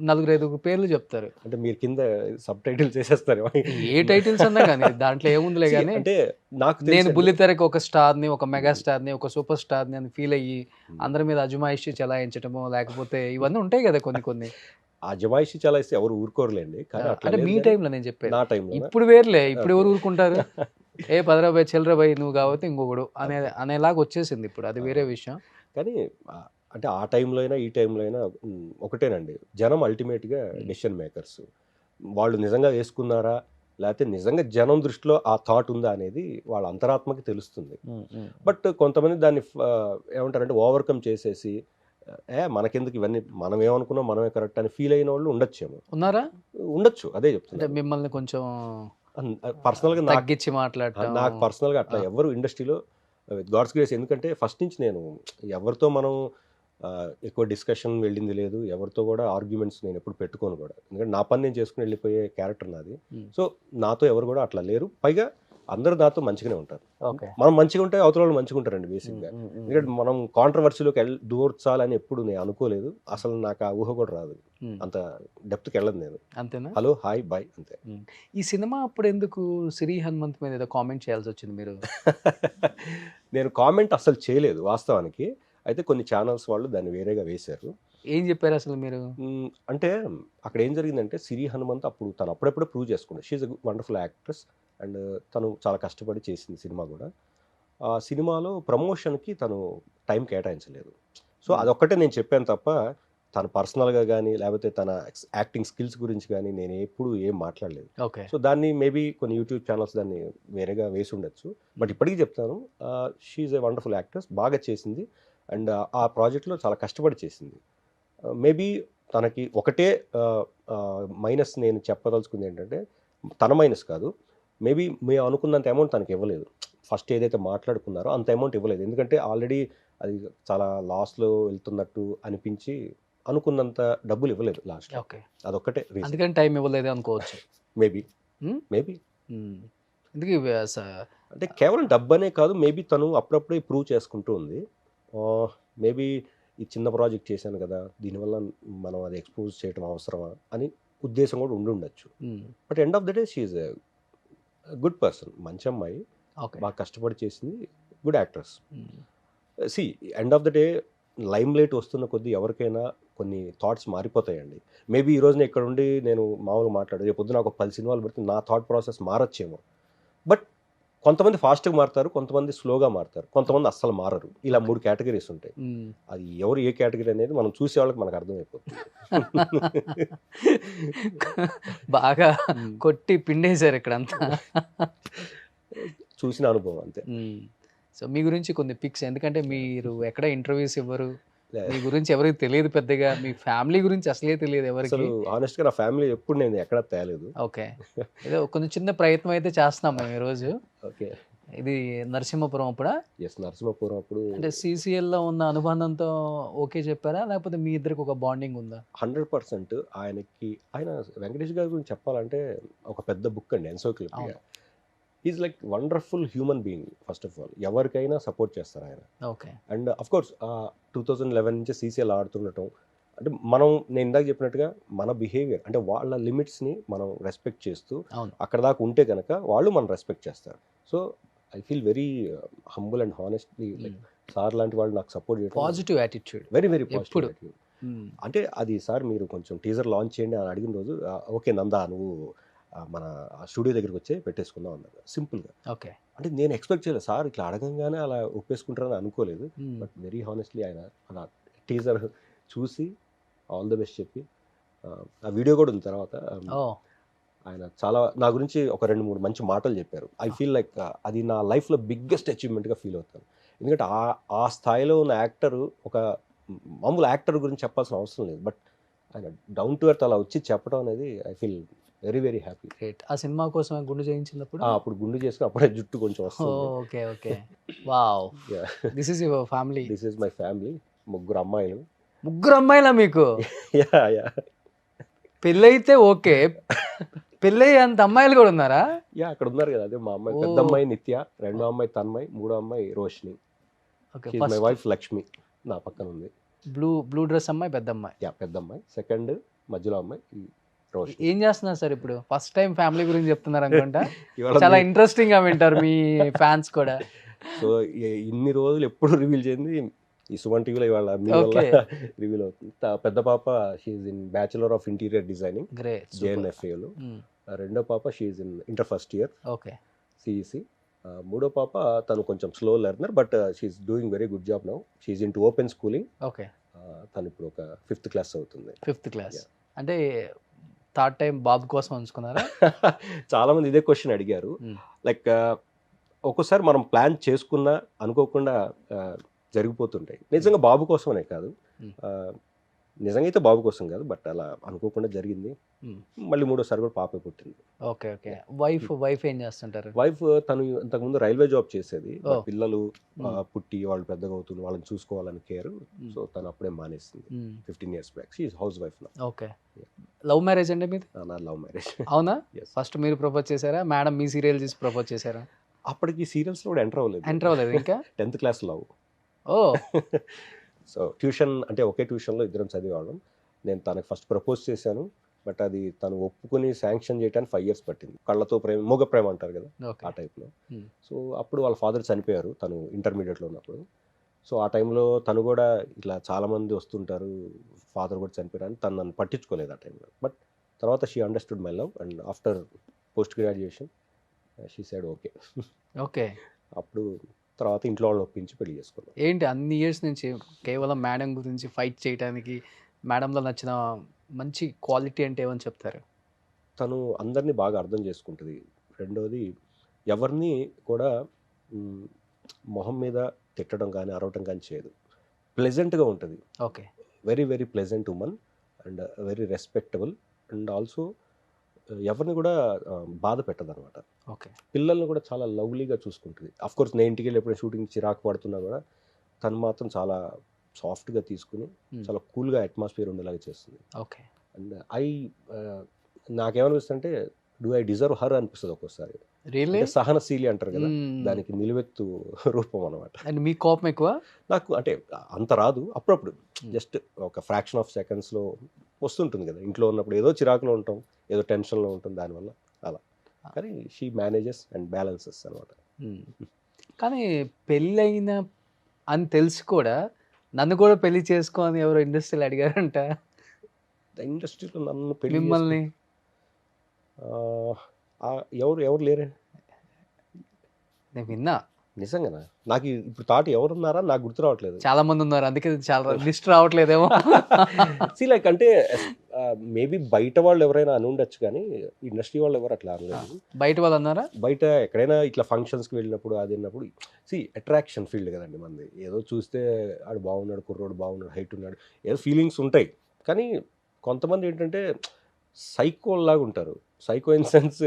4-5 పేర్లు చెప్తారు. అంటే మీరు కింద సబ్ టైటిల్ చేసేస్తారు. ఏ టైటిల్స్ అన్నా కానీ దాంట్లో ఏముందిలే కానీ అంటే నాకు నేను తెలిసి బుల్లితెరకి ఒక స్టార్ని, ఒక మెగా స్టార్ని, ఒక సూపర్ స్టార్ని అని ఫీల్ అయ్యి అందరి మీద అజమాయిషి చలాయించడమో లేకపోతే ఇవన్నీ ఉంటాయి కదా కొన్ని. ఆ జమాయిషి చాలా ఇస్తే ఎవరు ఊరుకోరులేండి. కానీ అట్లా అంటే లేదు మీ కానీ టైంలో నేను చెప్పేది. నా టైంలో ఇప్పుడు వేర్లే, ఇప్పుడు ఎవరు ఊరుకుంటారు? ఏ 10 రూపాయలు చిల్లర పోయి నువ్వు కాబట్టి ఇంకొకడు అనేలాగా వచ్చేసింది ఇప్పుడు. అది వేరే విషయం. కానీ అంటే ఆ టైంలో అయినా ఈ టైంలో అయినా ఒకటేనండి, జనం అల్టిమేట్గా డెసిషన్ మేకర్స్. వాళ్ళు నిజంగా వేసుకున్నారా లేకపోతే నిజంగా జనం దృష్టిలో ఆ థాట్ ఉందా అనేది వాళ్ళ అంతరాత్మకి తెలుస్తుంది. బట్ కొంతమంది దాన్ని ఏమంటారంటే ఓవర్కమ్ చేసేసి మనకెందుకు ఇవన్నీ, మనం ఏమనుకున్నాం మనమే కరెక్ట్ అని ఫీల్ అయిన వాళ్ళు ఉండొచ్చేమో. ఉన్నారా? ఉండొచ్చు, అదే అంటే చెప్తున్నా. మిమ్మల్ని కొంచెం పర్సనల్గా తగ్గించి మాట్లాడటం. నాకు పర్సనల్గా అట్లా ఎవరు ఇండస్ట్రీలో విత్ గాడ్స్ గ్రేస్, ఎందుకంటే ఫస్ట్ నుంచి నేను ఎవరితో మనం ఎక్కువ డిస్కషన్ వెళ్ళింది లేదు, ఎవరితో కూడా ఆర్గ్యుమెంట్స్ నేను ఎప్పుడు పెట్టుకోను కూడా. ఎందుకంటే నా పని నేను చేసుకుని వెళ్ళిపోయే క్యారెక్టర్ నాది. సో నాతో ఎవరు కూడా అట్లా లేరు. పైగా అందరూ నాతో మంచిగానే ఉంటారు. మనం మంచిగా ఉంటే అవతల వాళ్ళు మంచిగా ఉంటారండి బేసిక్గా. ఎందుకంటే మనం కాంట్రవర్సీలోకి దూర్చాలని ఎప్పుడు నేను అనుకోలేదు. అసలు నాకు ఆ ఊహ కూడా రాదు, అంత డెప్త్కి వెళ్ళదు నేను. అంతేనా? హలో హాయ్ బాయ్ అంతే. ఈ సినిమా అప్పుడు ఎందుకు సిరి హనుమంత్ మీద ఏదో కామెంట్ చేయాల్సి వచ్చింది మీరు? నేను కామెంట్ అసలు చేయలేదు వాస్తవానికి. అయితే కొన్ని ఛానల్స్ వాళ్ళు దాన్ని వేరేగా వేశారు. ఏం చెప్పారు అసలు మీరు? అంటే అక్కడ ఏం జరిగిందంటే సిరి హనుమంత్ అప్పుడు తను అప్పుడప్పుడే ప్రూవ్ చేసుకున్నాడు. She's a wonderful actress and తను చాలా కష్టపడి చేసింది సినిమా కూడా. ఆ సినిమాలో ప్రమోషన్కి తను టైం కేటాయించలేదు. సో అదొక్కటే నేను చెప్పాను తప్ప తన పర్సనల్గా కానీ లేకపోతే తన యాక్టింగ్ స్కిల్స్ గురించి కానీ నేను ఎప్పుడు ఏం మాట్లాడలేదు. ఓకే. సో దాన్ని మేబీ కొన్ని యూట్యూబ్ ఛానల్స్ దాన్ని వేరేగా వేసి ఉండొచ్చు. బట్ ఇప్పటికీ చెప్తాను, షీఈ్ ఏ వండర్ఫుల్ యాక్ట్రెస్, బాగా చేసింది అండ్ ఆ ప్రాజెక్ట్లో చాలా కష్టపడి చేసింది. మేబీ తనకి ఒకటే మైనస్ నేను చెప్పదలుచుకుంది ఏంటంటే, తన మైనస్ కాదు, మేబీ మేము అనుకున్నంత అమౌంట్ తనకి ఇవ్వలేదు. ఫస్ట్ ఏదైతే మాట్లాడుకున్నారో అంత అమౌంట్ ఇవ్వలేదు. ఎందుకంటే ఆల్రెడీ అది చాలా లాస్లో వెళ్తున్నట్టు అనిపించి అనుకున్నంత డబ్బులు ఇవ్వలేదు లాస్ట్. ఓకే. అదొక్కటే రీజన్. అందుకని టైం ఇవ్వలేదు అనుకోవచ్చు. మేబీ మేబీ ఎందుకు అంటే కేవలం డబ్బనే కాదు, మేబీ తను అప్పుడప్పుడే ప్రూవ్ చేసుకుంటూ ఉంది. మేబీ ఈ చిన్న ప్రాజెక్ట్ చేశాను కదా, దీనివల్ల మనం అది ఎక్స్పోజ్ చేయడం అవసరమా అని ఉద్దేశం కూడా ఉండొచ్చు. But end of the day she's a good person, మంచి అమ్మాయి, బాగా కష్టపడి చేసింది, good actress. See end of the day limelight వస్తున్న కొద్దీ ఎవరికైనా కొన్ని థాట్స్ మారిపోతాయండి. మేబీ ఈ రోజున ఇక్కడ ఉండి నేను మామూలుగా మాట్లాడు, రేపు పొద్దున ఒక 10 సినిమాలు పెడితే నా థాట్ ప్రాసెస్ మారచ్చేమో. బట్ కొంతమంది ఫాస్ట్గా మారుతారు, కొంతమంది స్లోగా మారుతారు, కొంతమంది అస్సలు మారరు. ఇలా 3 కేటగిరీస్ ఉంటాయి. అది ఎవరు ఏ కేటగిరీ అనేది మనం చూసే వాళ్ళకి మనకు అర్థమైపోతుంది. బాగా కొట్టి పిండేశారు ఇక్కడ అంతా. చూసిన అనుభవం అంతే. సో మీ గురించి కొన్ని పిక్స్, ఎందుకంటే మీరు ఎక్కడ ఇంటర్వ్యూస్ ఇవ్వరు, మీ గురించి ఎవరికి తెలియదు పెద్దగా, మీ ఫ్యామిలీ గురించి అసలే తెలియదు ఎవరికి. అసలు హానెస్ట్గా నా ఫ్యామిలీ ఎప్పుడు నేను ఎక్కడ తేలేదు. ఓకే. ఏదో కొంచెం చిన్న ప్రయత్నం అయితే చేస్తున్నాం మేము ఈరోజు. ఓకే. ఇది నరసింహపురం అప్పుడా? ఎస్, నరసింహపురం అప్పుడు. అంటే CCLలో ఉన్న అనుబంధంతో ఓకే చెప్పారా, లేకపోతే మీ ఇద్దరికి ఒక బాండింగ్ ఉందా? 100% ఆయన వెంకటేష్ గారి గురించి చెప్పాలంటే ఒక పెద్ద బుక్ అండి, encyclopaedia. Is like wonderful human being. First of all ఎవరికైనా సపోర్ట్ చేస్తారు ఆయన. ఓకే. అండ్ అఫ్ కోర్స్ 2011 నుంచి CCL ఆడుతుండటం అంటే నేను ఇందాక చెప్పినట్టుగా మన బిహేవియర్ అంటే వాళ్ళ లిమిట్స్ని మనం రెస్పెక్ట్ చేస్తూ అక్కడ దాకా ఉంటే కనుక వాళ్ళు మనం రెస్పెక్ట్ చేస్తారు. So I feel very humble and honestly, like sir లాంటి వాళ్ళు నాకు సపోర్ట్ చేయడం, positive attitude, very very positive attitude. అంటే అది సార్ మీరు కొంచెం టీజర్ లాంచ్ చేయండి అని అడిగిన రోజు, ఓకే నందా నువ్వు మన స్టూడియో దగ్గరికి వచ్చి పెట్టేసుకుందాం అన్నారు సింపుల్గా. ఓకే. అంటే నేను ఎక్స్పెక్ట్ చేయలేదు సార్ ఇట్లా అడగంగానే అలా ఒప్పేసుకుంటారని అనుకోలేదు. బట్ వెరీ హానెస్ట్లీ ఆయన అలా టీజర్ చూసి ఆల్ ద బెస్ట్ చెప్పి, ఆ వీడియో కూడా ఉంది తర్వాత, ఆయన చాలా నా గురించి ఒక 2-3 మంచి మాటలు చెప్పారు. ఐ ఫీల్ లైక్ అది నా లైఫ్లో బిగ్గెస్ట్ అచీవ్మెంట్గా ఫీల్ అవుతాను. ఎందుకంటే ఆ స్థాయిలో ఉన్న యాక్టర్, ఒక మామూలు యాక్టర్ గురించి చెప్పాల్సిన అవసరం లేదు, బట్ ఆయన డౌన్ టు ఎర్త్ అలా వచ్చి చెప్పడం అనేది I feel very very happy. Great. ఆ సినిమా కోసం గుండు చేయించినప్పుడు అప్పుడు గుండు చేసుకుని అప్పుడే జుట్టు కొంచెం వస్తుంది. Okay okay. Wow. This is your family? This is my family. 3 అమ్మాయిలు. 3 అమ్మాయిలా మీకు? యా. పెళ్ళైతే ఓకే, పెళ్ళై అంత అమ్మాయిలు కూడా ఉన్నారా? యా, అక్కడ ఉన్నారు కదా. అదే మా అమ్మాయి, పెద్ద అమ్మాయి నిత్య, 2వ అమ్మాయి తన్మయ్, 3వ అమ్మాయి Roshini. Okay. My wife Lakshmi నా పక్కన ఉంది. బ్లూ డ్రెస్ అమ్మాయి పెద్ద అమ్మాయి. యా, పెద్ద అమ్మాయి. సెకండ్ మధ్యలో అమ్మాయి రోషిని. ఏం చేస్తున్నారు సార్ ఇప్పుడు? ఫస్ట్ టైం ఫ్యామిలీ గురించి చెప్తున్నారు అనుకుంటా. చాలా ఇంట్రెస్టింగ్ గా వింటారు మీ ఫ్యాన్స్ కూడా. సో ఇన్ని రోజులు ఎప్పుడు రివీల్ చేయండి ఈ సుమన్ టీవీలో ఇవాళ మీ వల్ల రివీల్ అవుతుంది. పెద్ద పాప she's in bachelor of interior designing, JNFAలో. 2వ పాప she's in inter first year, okay, CEC. 3వ పాప తను కొంచెం slow learner, but she's doing very good job now. She's in to open schooling. Okay. తను ఇప్పుడు ఒక 5th క్లాస్ అవుతుంది. 5th క్లాస్ అంటే థర్డ్ టైం బాబు కోసం ఉంచుకున్నారా? చాలా మంది ఇదే క్వశ్చన్ అడిగారు. లైక్ ఒక్కోసారి మనం ప్లాన్ చేసుకున్నా అనుకోకుండా జరిగిపోతుంటాయి. నిజంగా బాబు కోసమనే కాదు, నిజంగా అయితే బాబు కోసం కాదు, బట్ అలా అనుకోకుండా జరిగింది. మళ్ళీ 3వసారి కూడా పాపే పుట్టింది. Okay okay. వైఫ్ ఏం చేస్తుంటారు? వైఫ్ తను ఇంతకుముందు రైల్వే జాబ్ చేసేది. పిల్లలు పుట్టి వాళ్ళు పెద్దగా అవుతుంది, వాళ్ళని చూసుకోవాలని కేర్. సో తను అప్పుడే మానేసింది 15 years back. She is house wife నా. ఓకే. లవ్ మ్యారేజ్ అండి మీది? నా లవ్ మ్యారేజ్. అవునా? ఫస్ట్ మీరు ప్రపోజ్ చేశారా, మేడం మీ సీరియల్ చూసి ప్రపోజ్ చేశారా? అప్పటికి సీరియల్స్ కూడా ఎంటర్ అవ్వలేదు ఇంకా. 10th class love. ఓ. సో ట్యూషన్ అంటే ఒకే ట్యూషన్లో ఇద్దరం చదివేవాళ్ళం. నేను తనకు ఫస్ట్ ప్రపోజ్ చేశాను, బట్ అది తను ఒప్పుకుని శాంక్షన్ చేయడానికి 5 years పట్టింది. కళ్ళతో ప్రేమ, మూగ ప్రేమ అంటారు కదా, ఆ టైప్లో. సో అప్పుడు వాళ్ళ ఫాదర్ చనిపోయారు తను ఇంటర్మీడియట్లో ఉన్నప్పుడు. సో ఆ టైంలో తను కూడా ఇట్లా చాలామంది వస్తుంటారు, ఫాదర్ కూడా చనిపోయారు అని తను నన్ను పట్టించుకోలేదు ఆ టైంలో. బట్ తర్వాత she understood my love and after post graduation she said okay. Okay. అప్పుడు తర్వాత ఇంట్లో వాళ్ళని ఒప్పించి పెళ్లి చేసుకున్నాం. ఏంటి అన్ని ఇయర్స్ నుంచి కేవలం మేడం గురించి ఫైట్ చేయడానికి, మేడంలో నచ్చిన మంచి క్వాలిటీ అంటే ఏమని చెప్తారు? తను అందరినీ బాగా అర్థం చేసుకుంటుంది. రెండోది ఎవరిని కూడా మ్, మొహం మీద తిట్టడం కానీ అరవటం కానీ చేయదు. ప్లెజెంట్గా ఉంటుంది. Okay. Very very pleasant woman and very respectable and also ఎవరిని కూడా బాధ పెట్టదు అనమాట. ఓకే. పిల్లల్ని కూడా చాలా లవ్లీగా చూసుకుంటుంది. అఫ్ కోర్స్ నేను ఇంటికి వెళ్ళి ఎప్పుడైనా షూటింగ్ చిరాకు పడుతున్నా కూడా తను మాత్రం చాలా సాఫ్ట్గా తీసుకుని చాలా కూల్గా అట్మాస్ఫియర్ ఉండేలాగా చేస్తుంది. ఓకే. అండ్ నాకేమనిపిస్తుంది అంటే డూ ఐ డిజర్వ్ హర్ అనిపిస్తుంది ఒక్కోసారి. రియల్లీ? అంటే సహనశీలి అంటారు కదా, దానికి నిలువెత్తు రూపం అనమాట. అండ్ మీ కోపం ఎక్కువ? నాకు అంటే అంత రాదు, అప్పుడప్పుడు జస్ట్ ఒక ఫ్రాక్షన్ ఆఫ్ సెకండ్స్లో వస్తుంటుంది కదా. ఇంట్లో ఉన్నప్పుడు ఏదో చిరాకులో ఉంటాం, ఏదో టెన్షన్లో ఉంటుంది, దానివల్ల అలా. కానీ షీ మేనేజెస్ అండ్ బ్యాలెన్సెస్ అనమాట. కానీ పెళ్ళైన అని తెలిసి కూడా నన్ను కూడా పెళ్లి చేసుకో అని ఎవరో ఇండస్ట్రీలో అడిగారంట ఇండస్ట్రీలో నన్ను పెళ్లి మిమ్మల్ని. ఎవరు లేరే. నేను విన్నా, నిజంగానా? నాకు ఇప్పుడు థాట్ ఎవరున్నారా నాకు గుర్తు రావట్లేదు. చాలా మంది ఉన్నారు, అందుకే చాలా లిస్ట్ రావట్లేదేమో. లైక్ అంటే మేబీ బయట వాళ్ళు ఎవరైనా అని ఉండొచ్చు, కానీ ఇండస్ట్రీ వాళ్ళు ఎవరు అట్లా అనలేదు. బయట వాళ్ళు అన్నారా? బయట ఎక్కడైనా ఇట్లా ఫంక్షన్స్కి వెళ్ళినప్పుడు అది విన్నప్పుడు అట్రాక్షన్ ఫీల్డ్ కదండి మనది. ఏదో చూస్తే ఆడు బాగున్నాడు, కుర్రోడు బాగున్నాడు, హైట్ ఉన్నాడు, ఏదో ఫీలింగ్స్ ఉంటాయి. కానీ కొంతమంది ఏంటంటే సైకోల్లాగా ఉంటారు. సైకో ఇన్ సెన్స్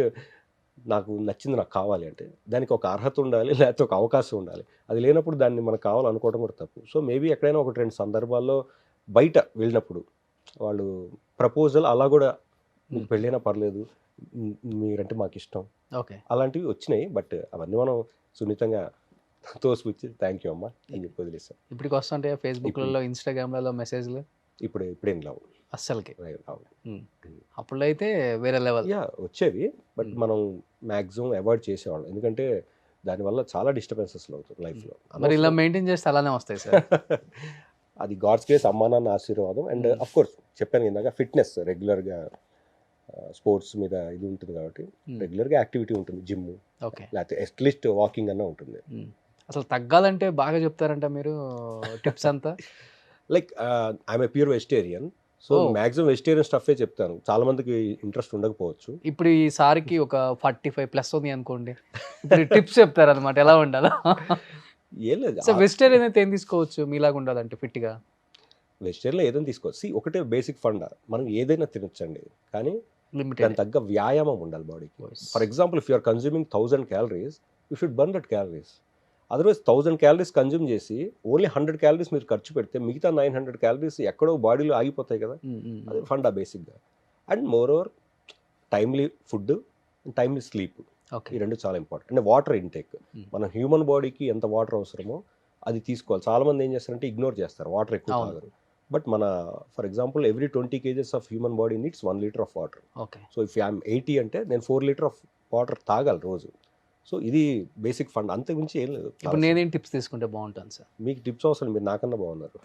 నాకు నచ్చింది నాకు కావాలి అంటే దానికి ఒక అర్హత ఉండాలి, లేకపోతే ఒక అవకాశం ఉండాలి. అది లేనప్పుడు దాన్ని మనకు కావాలనుకోవడం కూడా తప్పు. సో మేబీ ఎక్కడైనా ఒకటి రెండు సందర్భాల్లో బయట వెళ్ళినప్పుడు వాళ్ళు ప్రపోజల్ అలా కూడా మీకు పెళ్ళైనా పర్లేదు, మీరంటే మాకు ఇష్టం, ఓకే, అలాంటివి వచ్చినాయి. బట్ అవన్నీ మనం సున్నితంగా తోసిపుచ్చి థ్యాంక్ యూ అమ్మా అని చెప్పి వదిలేస్తాం. ఇప్పటికి వస్తుంటాయి ఫేస్బుక్లలో, ఇన్స్టాగ్రామ్లలో మెసేజ్లు? ఇప్పుడేం రావు అస్సలకి రావు. అప్పుడు అయితే వేరే లెవెల్. వచ్చేవి, బట్ మనం మ్యాక్సిమం అవాయిడ్ చేసేవాళ్ళం. ఎందుకంటే దానివల్ల చాలా డిస్టర్బెన్సెస్ అవుతాయి లైఫ్లో. మరి ఇలా మెయింటైన్ చేస్తే అలానే వస్తాయి సార్. అది గాడ్స్ గ్రేస్, అమ్మా నాన్న ఆశీర్వాదం. అండ్ అఫ్ కోర్స్ చెప్పాను ఇందాక, ఫిట్నెస్ రెగ్యులర్గా స్పోర్ట్స్ మీద ఇది ఉంటుంది కాబట్టి రెగ్యులర్గా యాక్టివిటీ ఉంటుంది, జిమ్, ఓకే, లేకపోతే అట్లీస్ట్ వాకింగ్ అన్న ఉంటుంది. అసలు తగ్గాలంటే బాగా చెప్తారంట మీరు టిప్స్ అంతా. Like I'm a pure vegetarian, so maximum vegetarian స్టఫే చెప్తాను. చాలా మందికి ఇంట్రెస్ట్ ఉండకపోవచ్చు. ఇప్పుడు ఈ సారికి ఒక 45+ ఉంది అనుకోండి, ఇప్పుడు టిప్స్ చెప్తారు అనమాట ఎలా ఉండాలా. ఏం లేదు, సో వెజిటేరియన్ అయితే ఏం తీసుకోవచ్చు మీలాగా ఉండాలంటే ఫిట్గా? వెజిటేరియన్లో ఏదైనా తీసుకోవచ్చు. ఒకటే బేసిక్ ఫండ్, మనం ఏదైనా తినొచ్చండి, కానీ లిమిటెడ్. దాని తగ్గ వ్యాయామం ఉండాలి బాడీకి. For example if you're consuming 1000 calories, you should burn that calories. Otherwise 1000 calories consume చేసి ఓన్లీ 100 calories మీరు ఖర్చు పెడితే మిగతా 900 calories ఎక్కడో బాడీలో ఆగిపోతాయి కదా. అది ఫండా బేసిక్గా. And more over timely food, timely sleep, ఈ రెండు చాలా ఇంపార్టెంట్. అంటే వాటర్ ఇంటేక్, మన హ్యూమన్ బాడీకి ఎంత వాటర్ అవసరమో అది తీసుకోవాలి. చాలామంది ఏం చేస్తారంటే ఇగ్నోర్ చేస్తారు, వాటర్ ఎక్కువ తాగరు. బట్ మన for example every 20 kgs of human body needs 1 liter of water. Okay. So if I'm 80 అంటే నేను 4 liter ఆఫ్ వాటర్ తాగాలి రోజు. సో ఇది బేసిక్ ఫండ్, అంతకు మించి ఏం లేదు. ఇప్పుడు నేనేం టిప్స్ తీసుకుంటే బాగుంటాను సార్? మీకు టిప్స్ అవసరం, మీరు నాకన్నా బాగున్నారు.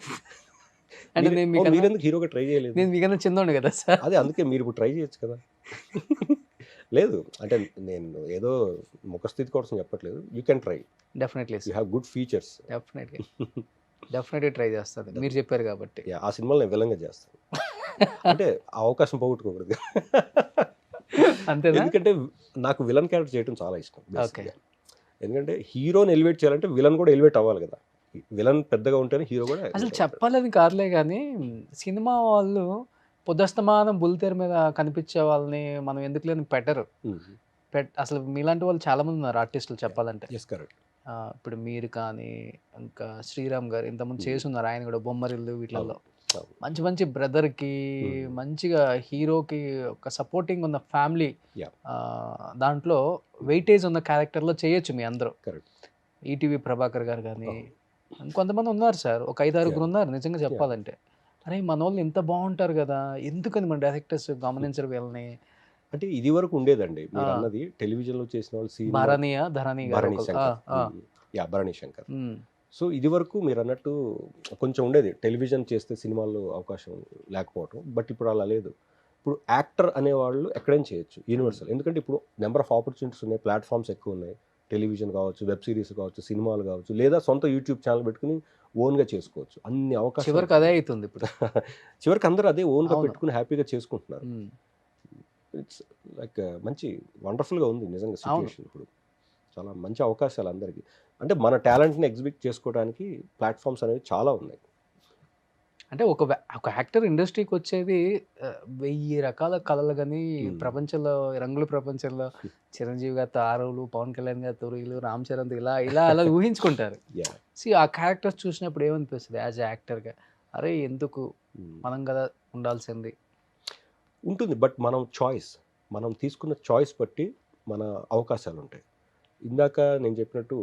అంటే మీరెందుకు హీరోగా ట్రై చేయలేదు? నేను మీకన్నా చిన్నోండి కదా సార్. అదే అందుకే మీరు ఇప్పుడు ట్రై చేయొచ్చు కదా. లేదు అంటే నేను ఏదో ముఖస్థితి కోసం చెప్పట్లేదు, you can try. Definitely you have good features. Definitely try చేస్తాను, మీరు చెప్పారు కాబట్టి. ఆ సినిమాలో నేను విలంగా చేస్తాను. అంటే ఆ అవకాశం పోగొట్టుకోకూడదు. అంతేనా? ఎందుకంటే నాకు విలన్ క్యారెక్టర్ చేయడం చాలా ఇష్టం. ఎందుకంటే హీరోని ఎలివేట్ చేయాలంటే విలన్ కూడా ఎలివేట్ అవ్వాలి కదా. విలన్ పెద్దగా ఉంటేనే హీరో కూడా. అసలు చెప్పాలని కాదులే కానీ సినిమా వాళ్ళు పొద్దుస్తమానం బుల్లితెర మీద కనిపించే వాళ్ళని మనం ఎందుకు లేని పెట్టరు. అసలు మీలాంటి వాళ్ళు చాలా మంది ఉన్నారు ఆర్టిస్టులు చెప్పాలంటే. ఇప్పుడు మీరు కానీ ఇంకా శ్రీరామ్ గారు ఇంతకుముందు చేసి ఉన్నారు, ఆయన కూడా బొమ్మరిల్లు వీటిలలో మంచి మంచి బ్రదర్కి మంచిగా హీరోకి ఒక సపోర్టింగ్ ఉన్న ఫ్యామిలీ దాంట్లో వెయిటేజ్ ఉన్న క్యారెక్టర్లో చేయొచ్చు మీ అందరూ. ఈటీవీ ప్రభాకర్ గారు కానీ ఇంకొంతమంది ఉన్నారు సార్, ఒక 5-6 ఉన్నారు నిజంగా చెప్పాలంటే. అరే మన వాళ్ళు ఎంత బాగుంటారు కదా, ఎందుకని మన డైరెక్టర్స్ గమనించరు వీళ్ళని? అంటే ఇది వరకు ఉండేదండి మీరు అన్నది, టెలివిజన్లో చేసిన వాళ్ళు భరణి శంకర్. సో ఇది వరకు మీరు అన్నట్టు కొంచెం ఉండేది, టెలివిజన్ చేస్తే సినిమాల్లో అవకాశం లేకపోవటం. బట్ ఇప్పుడు అలా లేదు. ఇప్పుడు యాక్టర్ అనేవాళ్ళు ఎక్కడైనా చేయొచ్చు, యూనివర్సల్. ఎందుకంటే ఇప్పుడు నెంబర్ ఆఫ్ ఆపర్చునిటీస్ ఉన్నాయి, ప్లాట్ఫామ్స్ ఎక్కువ ఉన్నాయి. టెలివిజన్ కావచ్చు, వెబ్ సిరీస్ కావచ్చు, సినిమాలు కావచ్చు, లేదా సొంత యూట్యూబ్ ఛానల్ పెట్టుకుని ఓన్గా చేసుకోవచ్చు. అన్ని అవకాశాలు చివరికి అదే అవుతుంది ఇప్పుడు. చివరికి అందరూ అదే ఓన్గా అవును. పెట్టుకుని హ్యాపీగా చేసుకుంటున్నారు. ఇట్స్ లైక్ మంచి వండర్ఫుల్గా ఉంది నిజంగా సిచ్యువేషన్. ఇప్పుడు చాలా మంచి అవకాశాలు అందరికీ. అంటే మన టాలెంట్ని ఎగ్జిబిట్ చేసుకోవడానికి ప్లాట్ఫామ్స్ అనేవి చాలా ఉన్నాయి. అంటే ఒక యాక్టర్ ఇండస్ట్రీకి వచ్చేది 1000 రకాల కళలు కానీ ప్రపంచంలో రంగుల ప్రపంచంలో చిరంజీవి గారి తారులు, పవన్ కళ్యాణ్ గారి తొరులు, రామ్ చరణ్ ఇలా ఇలా అలా ఊహించుకుంటారు. ఆ క్యారెక్టర్స్ చూసినప్పుడు ఏమనిపిస్తుంది యాజ్ యాక్టర్గా? అరే ఎందుకు మనం కదా ఉండాల్సింది ఉంటుంది. బట్ మనం తీసుకున్న చాయిస్ బట్టి మన అవకాశాలు ఉంటాయి. ఇందాక నేను చెప్పినట్టు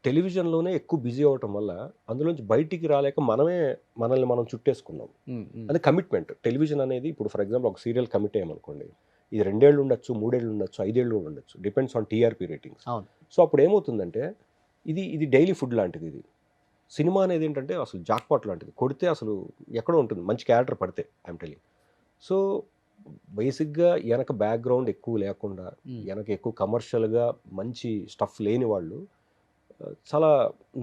టెలివిజన్లోనే ఎక్కువ బిజీ అవ్వటం వల్ల అందులోంచి బయటికి రాలేక మనల్ని మనం చుట్టేసుకున్నాం. అది కమిట్మెంట్. టెలివిజన్ అనేది ఇప్పుడు ఫర్ ఎగ్జాంపుల్ ఒక సీరియల్ కమిట్ అయ్యామనుకోండి, ఇది 2 ఏళ్ళు ఉండొచ్చు, 3 ఏళ్ళు ఉండొచ్చు, 5 ఏళ్ళు ఉండొచ్చు, depends on TRP ratings. So అప్పుడు ఏమవుతుందంటే ఇది డైలీ ఫుడ్ లాంటిది. ఇది సినిమా అనేది ఏంటంటే అసలు జాక్పాట్ లాంటిది. కొడితే అసలు ఎక్కడో ఉంటుంది, మంచి క్యారెక్టర్ పడితే ఐఎమ్ టెలింగ్. సో బేసిక్గా వెనక బ్యాక్గ్రౌండ్ ఎక్కువ లేకుండా, వెనక ఎక్కువ కమర్షియల్గా మంచి స్టఫ్ లేని వాళ్ళు చాలా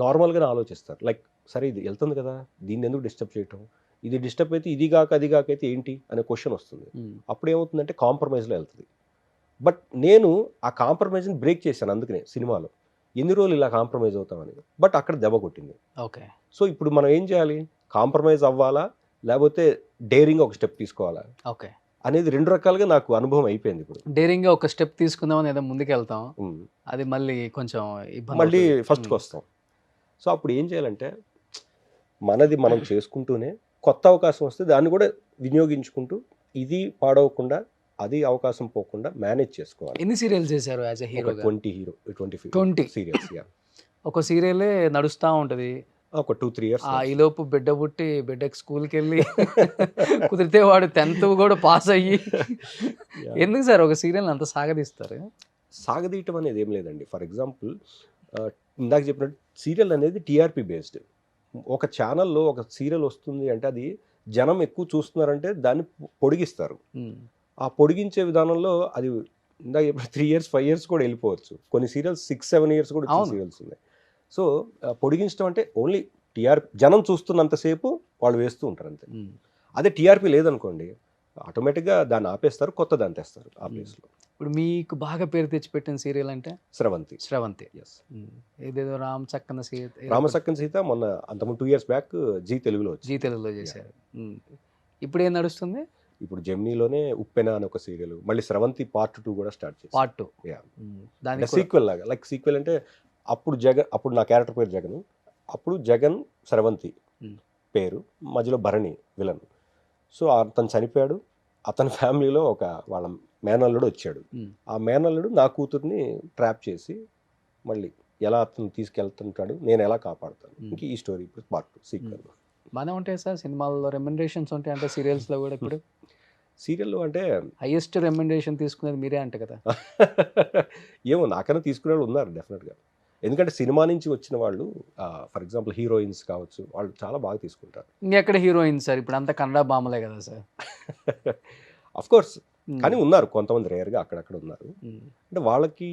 నార్మల్గానే ఆలోచిస్తారు. లైక్ సరే ఇది వెళ్తుంది కదా, దీన్ని ఎందుకు డిస్టర్బ్ చేయటం, ఇది డిస్టర్బ్ అయితే ఇది కాక అది కాక అయితే ఏంటి అనే క్వశ్చన్ వస్తుంది. అప్పుడు ఏమవుతుందంటే కాంప్రమైజ్లో వెళ్తుంది. బట్ నేను ఆ కాంప్రమైజ్ని బ్రేక్ చేశాను. అందుకనే సినిమాలో ఎన్ని రోజులు ఇలా కాంప్రమైజ్ అవుతామని. బట్ అక్కడ దెబ్బ కొట్టింది. ఓకే. సో ఇప్పుడు మనం ఏం చేయాలి? కాంప్రమైజ్ అవ్వాలా లేకపోతే డేరింగ్ ఒక స్టెప్ తీసుకోవాలా ఓకే అనేది 2 రకాలుగా నాకు అనుభవం అయిపోయింది. ఇప్పుడు డేరింగ్గా ఒక స్టెప్ తీసుకుందామని ఏదో ముందుకు వెళ్తాం, అది మళ్ళీ కొంచెం మళ్ళీ ఫస్ట్కి వస్తాం. సో అప్పుడు ఏం చేయాలంటే మనది మనం చేసుకుంటూనే కొత్త అవకాశం వస్తే దాన్ని కూడా వినియోగించుకుంటూ ఇది పాడవకుండా అది అవకాశం పోకుండా మేనేజ్ చేసుకోవాలి. ఎన్ని సీరియల్స్ చేశారు యాజ్ ఎ హీరో? 20 సీరియల్స్. ఒక సీరియలే నడుస్తూ ఉంటుంది. ఒక 2-3 ఇయర్స్. ఈలోపు బిడ్డ పుట్టి బిడ్డకి స్కూల్కి వెళ్ళి కుదిరితే వాడు 10th కూడా పాస్ అయ్యి ఎందుకు సార్ ఒక సీరియల్ అంత సాగదీస్తారు? సాగదీయటం అనేది ఏం లేదండి. ఫర్ ఎగ్జాంపుల్ ఇందాక చెప్పినట్టు సీరియల్ అనేది టీఆర్పీ బేస్డ్. ఒక ఛానల్లో ఒక సీరియల్ వస్తుంది అంటే అది జనం ఎక్కువ చూస్తున్నారంటే దాన్ని పొడిగిస్తారు. ఆ పొడిగించే విధానంలో అది ఇందాక 3 years 5 years కూడా వెళ్ళిపోవచ్చు. కొన్ని సీరియల్స్ 6-7 years కూడా సీరియల్స్ ఉన్నాయి. సో పొడిగించడం అంటే ఓన్లీ టీఆర్పీ జనం చూస్తున్నంతసేపు వాళ్ళు వేస్తూ ఉంటారు అంతే. అదే టీఆర్పీ లేదనుకోండి ఆటోమేటిక్గా దాన్ని ఆపేస్తారు, కొత్త దాన్ని తెస్తారు ఆ ప్లేస్లో. ఇప్పుడు మీకు బాగా పేరు తెచ్చిపెట్టిన సీరియల్ అంటే స్రవంతి. ఎస్. ఏదేదో రామచక్కన సీత మొన్న అంతకుముందు 2 years బ్యాక్ జీ తెలుగులో చేశారు. ఇప్పుడు ఏం నడుస్తుంది? ఇప్పుడు జెమినీలోనే ఉప్పెన అని ఒక సీరియల్, మళ్ళీ స్రవంతి పార్ట్ 2 కూడా స్టార్ట్ చేశారు. పార్ట్ 2 సీక్వెల్ లాగా. లైక్ సీక్వెల్ అంటే అప్పుడు నా క్యారెక్టర్ పేరు జగన్, అప్పుడు జగన్ స్రవంతి పేరు, మధ్యలో భరణి విలన్. సో అతను చనిపోయాడు, అతని ఫ్యామిలీలో వాళ్ళ మేనల్లుడు వచ్చాడు. ఆ మేనల్లుడు నా కూతుర్ని ట్రాప్ చేసి మళ్ళీ ఎలా అతను తీసుకెళ్తుంటాడు, నేను ఎలా కాపాడుతాను, ఇంక ఈ స్టోరీ ఇప్పుడు పార్ట్ 2 సీక్వెల్. బాగానే ఉంటాయి సార్ సినిమాల్లో రెమ్యునరేషన్స్ ఉంటాయి అంటే సీరియల్స్లో కూడా. ఇప్పుడు సీరియల్లో అంటే హైయెస్ట్ రెమ్యునరేషన్ తీసుకునేది మీరే అంట కదా? ఏమో నాకన్నా తీసుకునే వాళ్ళు ఉన్నారు డెఫినెట్గా. ఎందుకంటే సినిమా నుంచి వచ్చిన వాళ్ళు ఫర్ ఎగ్జాంపుల్ హీరోయిన్స్ కావచ్చు, వాళ్ళు చాలా బాగా తీసుకుంటారు. ఇంకెక్కడ హీరోయిన్స్ సార్? ఇప్పుడు అంతా కన్నడ బామలే కదా సార్. అఫ్ కోర్స్, కానీ ఉన్నారు కొంతమంది రేర్గా అక్కడక్కడ ఉన్నారు. అంటే వాళ్ళకి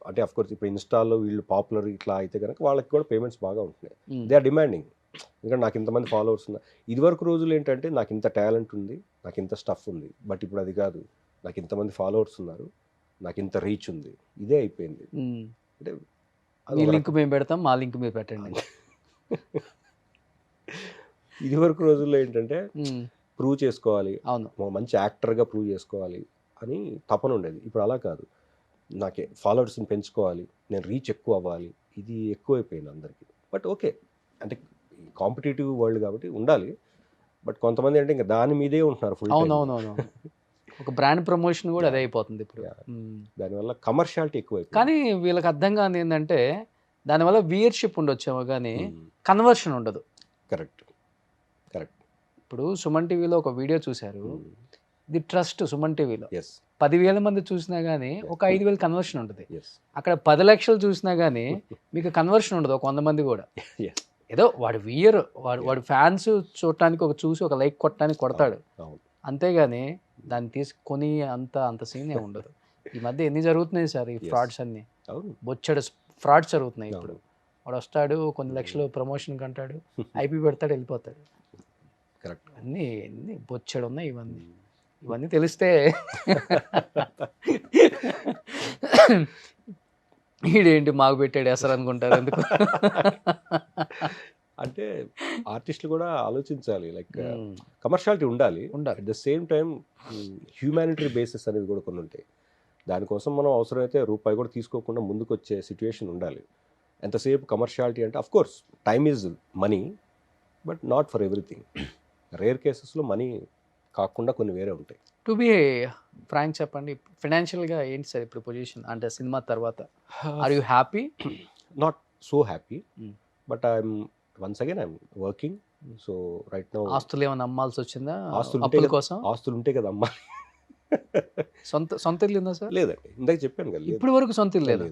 అంటే అఫ్ కోర్స్ ఇప్పుడు ఇన్స్టాల్లో వీళ్ళు పాపులర్ ఇట్లా అయితే కనుక వాళ్ళకి కూడా పేమెంట్స్ బాగా ఉంటున్నాయి. They are demanding. ఎందుకంటే నాకు ఇంతమంది ఫాలోవర్స్ ఉన్నారు. ఇదివరకు రోజులు ఏంటంటే నాకు ఇంత టాలెంట్ ఉంది, నాకు ఇంత స్టఫ్ ఉంది. బట్ ఇప్పుడు అది కాదు, నాకు ఇంతమంది ఫాలోవర్స్ ఉన్నారు, నాకు ఇంత రీచ్ ఉంది, ఇదే అయిపోయింది. అంటే మీ లింక్ మేము పెడతాం, మా లింక్ మీరు పెట్టండి. ఇదివరకు రోజుల్లో ఏంటంటే ప్రూవ్ చేసుకోవాలి, అవును మంచి యాక్టర్గా ప్రూవ్ చేసుకోవాలి అని తపన ఉండేది. ఇప్పుడు అలా కాదు, నాకే ఫాలోవర్స్ని పెంచుకోవాలి, నేను రీచ్ ఎక్కువ అవ్వాలి, ఇది ఎక్కువైపోయింది అందరికీ. బట్ ఓకే, అంటే కాంపిటేటివ్ వరల్డ్ కాబట్టి ఉండాలి. బట్ కొంతమంది అంటే ఇంకా దాని మీదే ఉంటున్నారు ఫుల్. అవునవునవును. ఒక బ్రాండ్ ప్రమోషన్ కూడా అదే అయిపోతుంది ఇప్పుడు. దానివల్ల కమర్షియాలిటీ ఎక్కువ. కానీ వీళ్ళకి అర్థం కాని ఏంటంటే దానివల్ల వ్యూయర్షిప్ ఉండొచ్చేమో కానీ కన్వర్షన్ ఉండదు. కరెక్ట్. ఇప్పుడు సుమన్ టీవీలో ఒక వీడియో చూశారు, ది ట్రస్ట్ సుమన్ టీవీలో 10,000 మంది చూసినా కానీ ఒక 5,000 కన్వర్షన్ ఉంటుంది. అక్కడ 10 లక్షలు చూసినా కానీ మీకు కన్వర్షన్ ఉండదు, ఒక 100 మంది కూడా. ఏదో వాడు వ్యూయర్, వాడు ఫ్యాన్స్ చూడటానికి చూసి ఒక లైక్ కొట్టడానికి కొడతాడు, అంతేగాని దాన్ని తీసుకొని అంత సీనే ఉండదు. ఈ మధ్య ఎన్ని జరుగుతున్నాయి సార్ ఈ ఫ్రాడ్స్ అన్ని. అవును. బొచ్చడు ఫ్రాడ్స్ జరుగుతున్నాయి ఇప్పుడు. అవును. వాడు వస్తాడు, కొన్ని లక్షలు ప్రమోషన్ కంటాడు, ఐపీ పెడతాడు, వెళ్ళిపోతాడు. కరెక్ట్. అన్నీ బొచ్చడు ఉన్నాయి ఇవన్నీ తెలిస్తే ఈడేంటి మాకు పెట్టాడు అసలు అనుకుంటారు ఎందుకు. అంటే ఆర్టిస్టులు కూడా ఆలోచించాలి, లైక్ కమర్షియాలిటీ ఉండాలి, at the same time humanitarian basis అనేవి కూడా కొన్ని ఉంటాయి. దానికోసం మనం అవసరమైతే రూపాయి కూడా తీసుకోకుండా ముందుకు వచ్చే సిచ్యువేషన్ ఉండాలి. ఎంతసేపు కమర్షియాలిటీ అంటే of course time is money, but not for everything. Rare కేసెస్లో మనీ కాకుండా కొన్ని వేరే ఉంటాయి. టు బి ఫ్రాంక్ చెప్పండి, ఫైనాన్షియల్గా ఏంటి సార్ ఇప్పుడు పొజిషన్, అంటే సినిమా తర్వాత are you happy? Not so happy, but I'm once again I'm working. So right now ఆస్తులు ఏమైనా అమ్మాల్సి వచ్చిందా? ఆస్తులు కోసం ఆస్తులు ఉంటే కదా అమ్మా. సొంత ఇల్లు ఉందా సార్? లేదండి, ఇందాక చెప్పాను కదా, ఇప్పుడు వరకు సొంత ఇల్లు లేదు.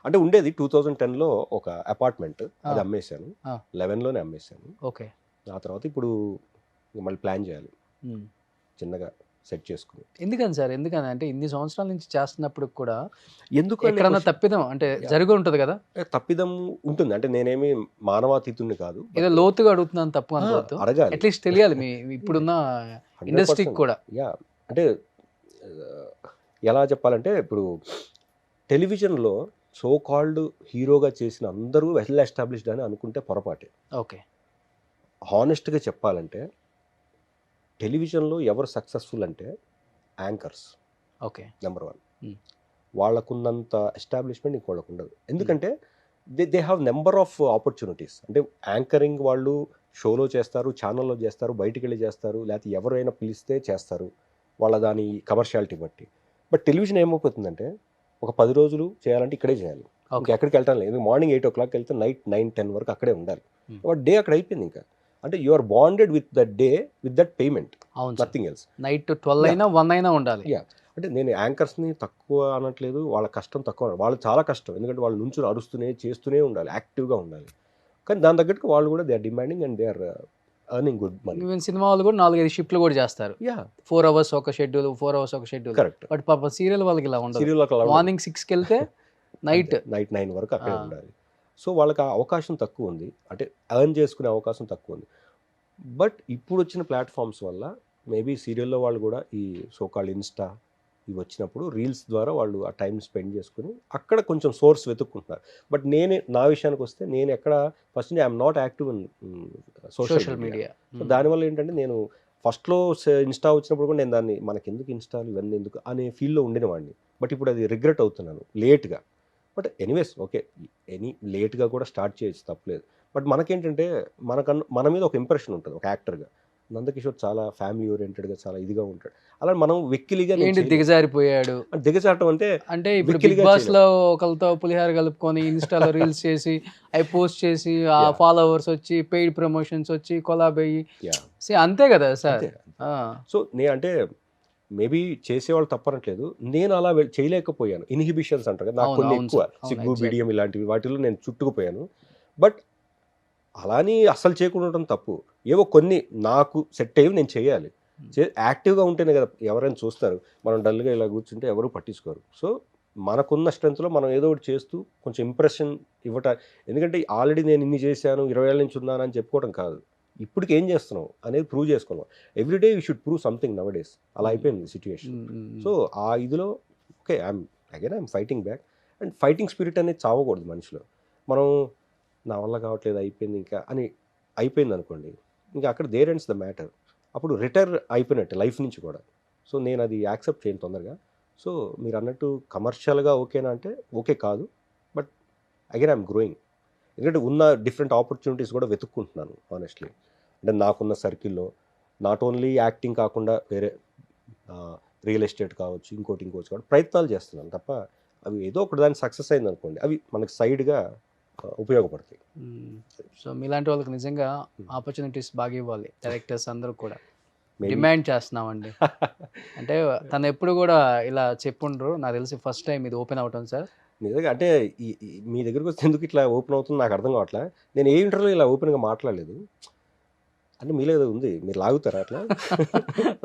అంటే ఉండేది 2010లో ఒక అపార్ట్మెంట్, అది అమ్మేశాను. 11లోనే అమ్మేశాను. ఓకే. ఆ తర్వాత ఇప్పుడు మళ్ళీ ప్లాన్ చేయాలి, చిన్నగా సెట్ చేసుకుని. ఎందుకని సార్, ఎందుకని అంటే ఇన్ని సంవత్సరాల నుంచి చేస్తున్నప్పుడు కూడా ఎందుకు ఎక్కడన్నా తప్పిదం అంటే జరిగి ఉంటుంది కదా? తప్పిదం ఉంటుంది, అంటే నేనేమి మానవాతీతుని కాదు, ఏదో లోతుగా అడుగుతున్నాను, తప్పు అనుకోవద్దు, అడగాలి, అట్లీస్ట్ తెలియాలి మీ ఇప్పుడున్న ఇండస్ట్రీకి కూడా. యా, అంటే ఎలా చెప్పాలంటే ఇప్పుడు టెలివిజన్లో సో కాల్డ్ హీరోగా చేసిన అందరూ వెల్ ఎస్టాబ్లిష్డ్ అని అనుకుంటే పొరపాటే. ఓకే. హానెస్ట్గా చెప్పాలంటే టెలివిజన్లో ఎవరు సక్సెస్ఫుల్ అంటే యాంకర్స్. ఓకే. నెంబర్ 1. వాళ్ళకున్నంత ఎస్టాబ్లిష్మెంట్ ఇంకోళ్ళకు ఉండదు. ఎందుకంటే they have number of opportunities. అంటే యాంకరింగ్ వాళ్ళు షోలో చేస్తారు, ఛానల్లో చేస్తారు, బయటికి వెళ్ళి చేస్తారు, లేకపోతే ఎవరైనా పిలిస్తే చేస్తారు వాళ్ళ దాని కమర్షియాలిటీ బట్టి. బట్ టెలివిజన్ ఏమైపోతుందంటే ఒక 10 రోజులు చేయాలంటే ఇక్కడే చేయాలి, ఇంకెక్కడికి వెళ్ళటం లేదు. మార్నింగ్ 8 o'clock వెళ్తే నైట్ 9-10 వరకు అక్కడే ఉండాలి. బట్ డే అక్కడ అయిపోయింది. ఇంకా అంటే you are bonded with that day, with that payment, nothing else. Night 12 అయినా 1 అయినా ఉండాలి. యా, అంటే నేను యాంకర్స్ని తక్కువ అనట్లేదు, వాళ్ళ కష్టం తక్కువ, వాళ్ళు చాలా కష్టం. ఎందుకంటే వాళ్ళు నుంచి అరుస్తూనే చేస్తూనే ఉండాలి, యాక్టివ్గా ఉండాలి. కానీ దాని తగ్గట్టు వాళ్ళు కూడా they are demanding and they are earning good money. Even cinema వాళ్ళు కూడా 4-5 షిఫ్ట్లు కూడా చేస్తారు. యా, 4 hours ఒక షెడ్యూల్, 4 hours ఒక షెడ్యూల్. కరెక్ట్. బట్ పాప సీరియల్ వాళ్ళకి ఇలా ఉండదు. సీరియల్ మార్నింగ్ 6కి వెళ్తే నైట్ 9 వరకు అక్కడే ఉండాలి. సో వాళ్ళకి ఆ అవకాశం తక్కువ ఉంది, అంటే ఎర్న్ చేసుకునే అవకాశం తక్కువ ఉంది. బట్ ఇప్పుడు వచ్చిన ప్లాట్ఫామ్స్ వల్ల మేబీ సీరియల్లో వాళ్ళు కూడా ఈ సోకాల్డ్ ఇన్స్టా ఇవి వచ్చినప్పుడు రీల్స్ ద్వారా వాళ్ళు ఆ టైం స్పెండ్ చేసుకుని అక్కడ కొంచెం సోర్స్ వెతుక్కుంటున్నారు. బట్ నా విషయానికి వస్తే నేను ఎక్కడ first I'm not active in social media. So దానివల్ల ఏంటంటే నేను ఫస్ట్లో ఇన్స్టా వచ్చినప్పుడు కూడా నేను దాన్ని మనకెందుకు ఇన్స్టాలు ఇవన్నీ ఎందుకు అనే ఫీల్డ్లో ఉండిన వాడిని. బట్ ఇప్పుడు అది రిగ్రెట్ అవుతున్నాను లేట్గా. బట్ ఎనీవేస్ ఓకే, లేట్గా కూడా స్టార్ట్ చేయొచ్చు, తప్పలేదు. బట్ మనకేంటంటే మన మీద ఒక ఇంప్రెషన్ ఉంటుంది ఒక యాక్టర్గా. నందకిషోర్ చాలా ఫ్యామిలీ ఓరియంటెడ్గా చాలా ఇదిగా ఉంటాడు. అలా మనం వెక్కిలిగా దిగజారిపోయాడు. దిగజారటం అంటే ఇప్పుడు బిగ్ బాస్ లో ఒకరితో పులిహార కలుపుకొని ఇన్స్టాలో రీల్స్ చేసి అవి పోస్ట్ చేసి ఆ ఫాలోవర్స్ వచ్చి పెయిడ్ ప్రమోషన్స్ వచ్చి కొలాబ్ అయ్యి అంతే కదా సార్. సో అంటే మేబీ చేసేవాళ్ళు తప్పనట్లేదు, నేను అలా చేయలేకపోయాను. ఇన్హిబిషన్స్ అంటారు కదా, నాకు కొన్ని ఎక్కువ సిగ్గు బిడియం ఇలాంటివి వాటిలో నేను చుట్టుకుపోయాను. బట్ అలాని అస్సలు చేయకుండా ఉండటం తప్పు. ఏవో కొన్ని నాకు సెట్ అయ్యి నేను చేయాలి. యాక్టివ్గా ఉంటేనే కదా ఎవరైనా చూస్తారు. మనం డల్గా ఇలా కూర్చుంటే ఎవరు పట్టించుకోరు. సో మనకున్న స్ట్రెంత్లో మనం ఏదో ఒకటి చేస్తూ కొంచెం ఇంప్రెషన్ ఇవ్వటం. ఎందుకంటే ఆల్రెడీ నేను ఇన్ని చేశాను, 20 ఏళ్ళ నుంచి ఉన్నాను అని చెప్పుకోవడం కాదు, ఇప్పటికి ఏం చేస్తున్నావు అనేది ప్రూవ్ చేసుకోవాలి. Everyday you should prove something now days. అలా అయిపోయింది సిచ్యువేషన్. సో ఆ ఇదిలో okay I'm fighting back. And fighting spirit అనేది చావకూడదు మనిషిలో. మనం నా వల్ల కావట్లేదు అయిపోయింది ఇంకా అని అయిపోయింది అనుకోండి, ఇంకా అక్కడ దేర్ ఎండ్స్ ద మ్యాటర్. అప్పుడు రిటైర్ అయిపోయినట్టే లైఫ్ నుంచి కూడా. సో నేను అది యాక్సెప్ట్ చేయను తొందరగా. సో మీరు అన్నట్టు కమర్షియల్గా ఓకేనా అంటే ఓకే కాదు, బట్ అగైన్ ఐఎమ్ గ్రోయింగ్. ఎందుకంటే ఉన్న డిఫరెంట్ ఆపర్చునిటీస్ కూడా వెతుక్కుంటున్నాను హానెస్ట్లీ. అంటే నాకున్న సర్కిల్లో నాట్ ఓన్లీ యాక్టింగ్ కాకుండా వేరే రియల్ ఎస్టేట్ కావచ్చు, ఇంకోటి కావచ్చు, ప్రయత్నాలు చేస్తున్నాను తప్ప అవి ఏదో ఒకటి దాన్ని సక్సెస్ అయింది అనుకోండి అవి మనకి సైడ్గా ఉపయోగపడతాయి. సో మీలాంటి వాళ్ళకి నిజంగా ఆపర్చునిటీస్ బాగా ఇవ్వాలి. డైరెక్టర్స్ అందరూ కూడా డిమాండ్ చేస్తున్నామండి. అంటే తను ఎప్పుడు కూడా ఇలా చెప్పుండ్రు, నాకు తెలిసి ఫస్ట్ టైం ఇది ఓపెన్ అవటం సార్. నిజంగా అంటే మీ దగ్గరికి వస్తే ఎందుకు ఇట్లా ఓపెన్ అవుతుంది నాకు అర్థం కావట్లే. నేను ఏ ఇంటర్వ్యూలో ఇలా ఓపెన్గా మాట్లాడలేదు. అంటే మీలో ఏదో ఉంది, మీరు లాగుతారా అట్లా?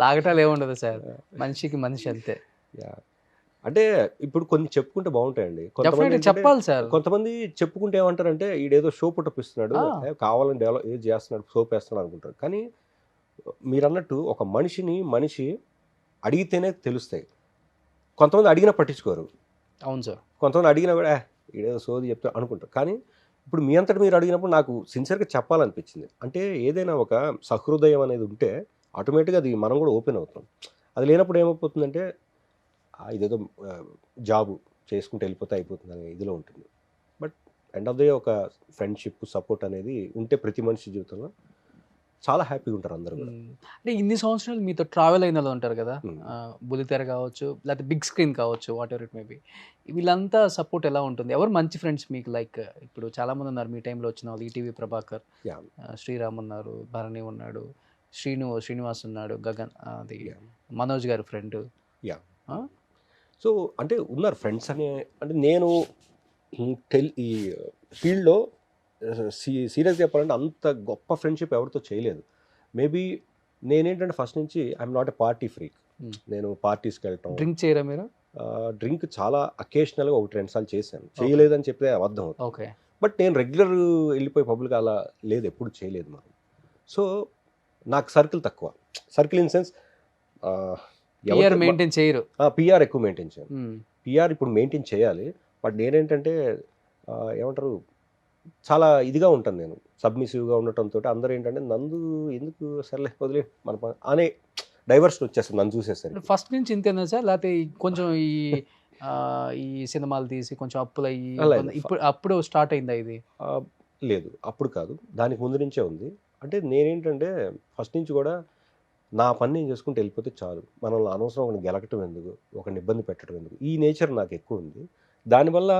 లాగటాలు ఏముండదు సార్, మనిషికి మనిషి అంతే. అంటే ఇప్పుడు కొన్ని చెప్పుకుంటే బాగుంటాయండి. కొంతమంది డెఫినెట్గా ఏంటంటే చెప్పాలి సార్. కొంతమంది చెప్పుకుంటే ఏమంటారంటే ఈడేదో షో పుట్టపిస్తున్నాడు, ఆ. కావాలని డెవలప్ ఏది చేస్తున్నాడు, సోప్ వేస్తున్నాడు అనుకుంటారు. కానీ మీరన్నట్టు ఒక మనిషి అడిగితేనే తెలుస్తాయి. కొంతమంది అడిగినా పట్టించుకోరు. అవును సార్. కొంతమంది అడిగినా కూడా ఈడేదో సోది చెప్తా అనుకుంటారు. కానీ ఇప్పుడు మీ అంతటి మీరు అడిగినప్పుడు నాకు సిన్సియర్గా చెప్పాలనిపించింది. అంటే ఏదైనా ఒక సహృదయం అనేది ఉంటే ఆటోమేటిక్గా అది మనం కూడా ఓపెన్ అవుతాం. అది లేనప్పుడు ఏమైపోతుందంటే ఇదేదో జాబు చేసుకుంటూ వెళ్ళిపోతే అయిపోతుంది అనే ఇదిలో ఉంటుంది. But end of the day ఒక ఫ్రెండ్షిప్ సపోర్ట్ అనేది ఉంటే ప్రతి మనిషి జీవితంలో చాలా హ్యాపీగా ఉంటారు అందరూ కూడా. అంటే ఇన్ని సంవత్సరాలు మీతో ట్రావెల్ అయిన వాళ్ళు ఉంటారు కదా, Hmm. బుల్లితెర కావచ్చు లేకపోతే బిగ్ స్క్రీన్ కావచ్చు, what ever it may be, వీళ్ళంతా సపోర్ట్ ఎలా ఉంటుంది? ఎవరు మంచి ఫ్రెండ్స్ మీకు? లైక్ ఇప్పుడు చాలా మంది ఉన్నారు మీ టైంలో వచ్చిన వాళ్ళు, ఈటీవీ ప్రభాకర్, Yeah. శ్రీరామ్ ఉన్నారు, భరణి ఉన్నాడు, శ్రీనివాస్ ఉన్నాడు, గగన్, అది Yeah. మనోజ్ గారి ఫ్రెండ్. Yeah. సో అంటే ఉన్నారు ఫ్రెండ్స్ అనే, అంటే నేను ఈ ఫీల్డ్లో సీరియస్గా చెప్పాలంటే అంత గొప్ప ఫ్రెండ్షిప్ ఎవరితో చేయలేదు. మేబీ నేనేంటంటే ఫస్ట్ నుంచి I'm not a party freak. నేను పార్టీస్కి వెళ్ళటం, డ్రింక్ చేయరా మీరు? డ్రింక్ చాలా అకేషనల్గా 1-2 సార్లు చేశాను. చేయలేదని చెప్తే అబద్ధం అవుతుంది. ఓకే. బట్ నేను రెగ్యులర్ వెళ్ళిపోయి పబ్లిక్ అలా లేదు, ఎప్పుడు చేయలేదు మనం. సో నాకు సర్కిల్ తక్కువ. Circle in sense PR maintain చేయరు. పిఆర్ ఎక్కువ మెయింటైన్ చేయాలి. పిఆర్ ఇప్పుడు మెయింటైన్ చేయాలి. బట్ నేనేంటంటే ఏమంటారు, చాలా ఇదిగా ఉంటాను నేను, సబ్మిసివ్గా ఉండటంతో అందరూ ఏంటంటే నందు ఎందుకు సర్లే వదిలే మన అనే డైవర్షన్ వచ్చేస్తుంది నన్ను చూసేసరికి. ఫస్ట్ నుంచి ఇంతేనా సార్, లేకపోతే కొంచెం ఈ సినిమాలు తీసి కొంచెం అప్పులు అయ్యి ఇప్పుడు అప్పుడు స్టార్ట్ అయిందా ఇది? లేదు, అప్పుడు కాదు, దానికి ముందు నుంచే ఉంది. అంటే నేనేంటంటే ఫస్ట్ నుంచి కూడా నా పని నేను చేసుకుంటూ వెళ్ళిపోతే చాలు, మనల్ని అనవసరం ఒకరిని గెలకటం ఎందుకు, ఒకరిని ఇబ్బంది పెట్టడం ఎందుకు, ఈ నేచర్ నాకు ఎక్కువ ఉంది. దానివల్ల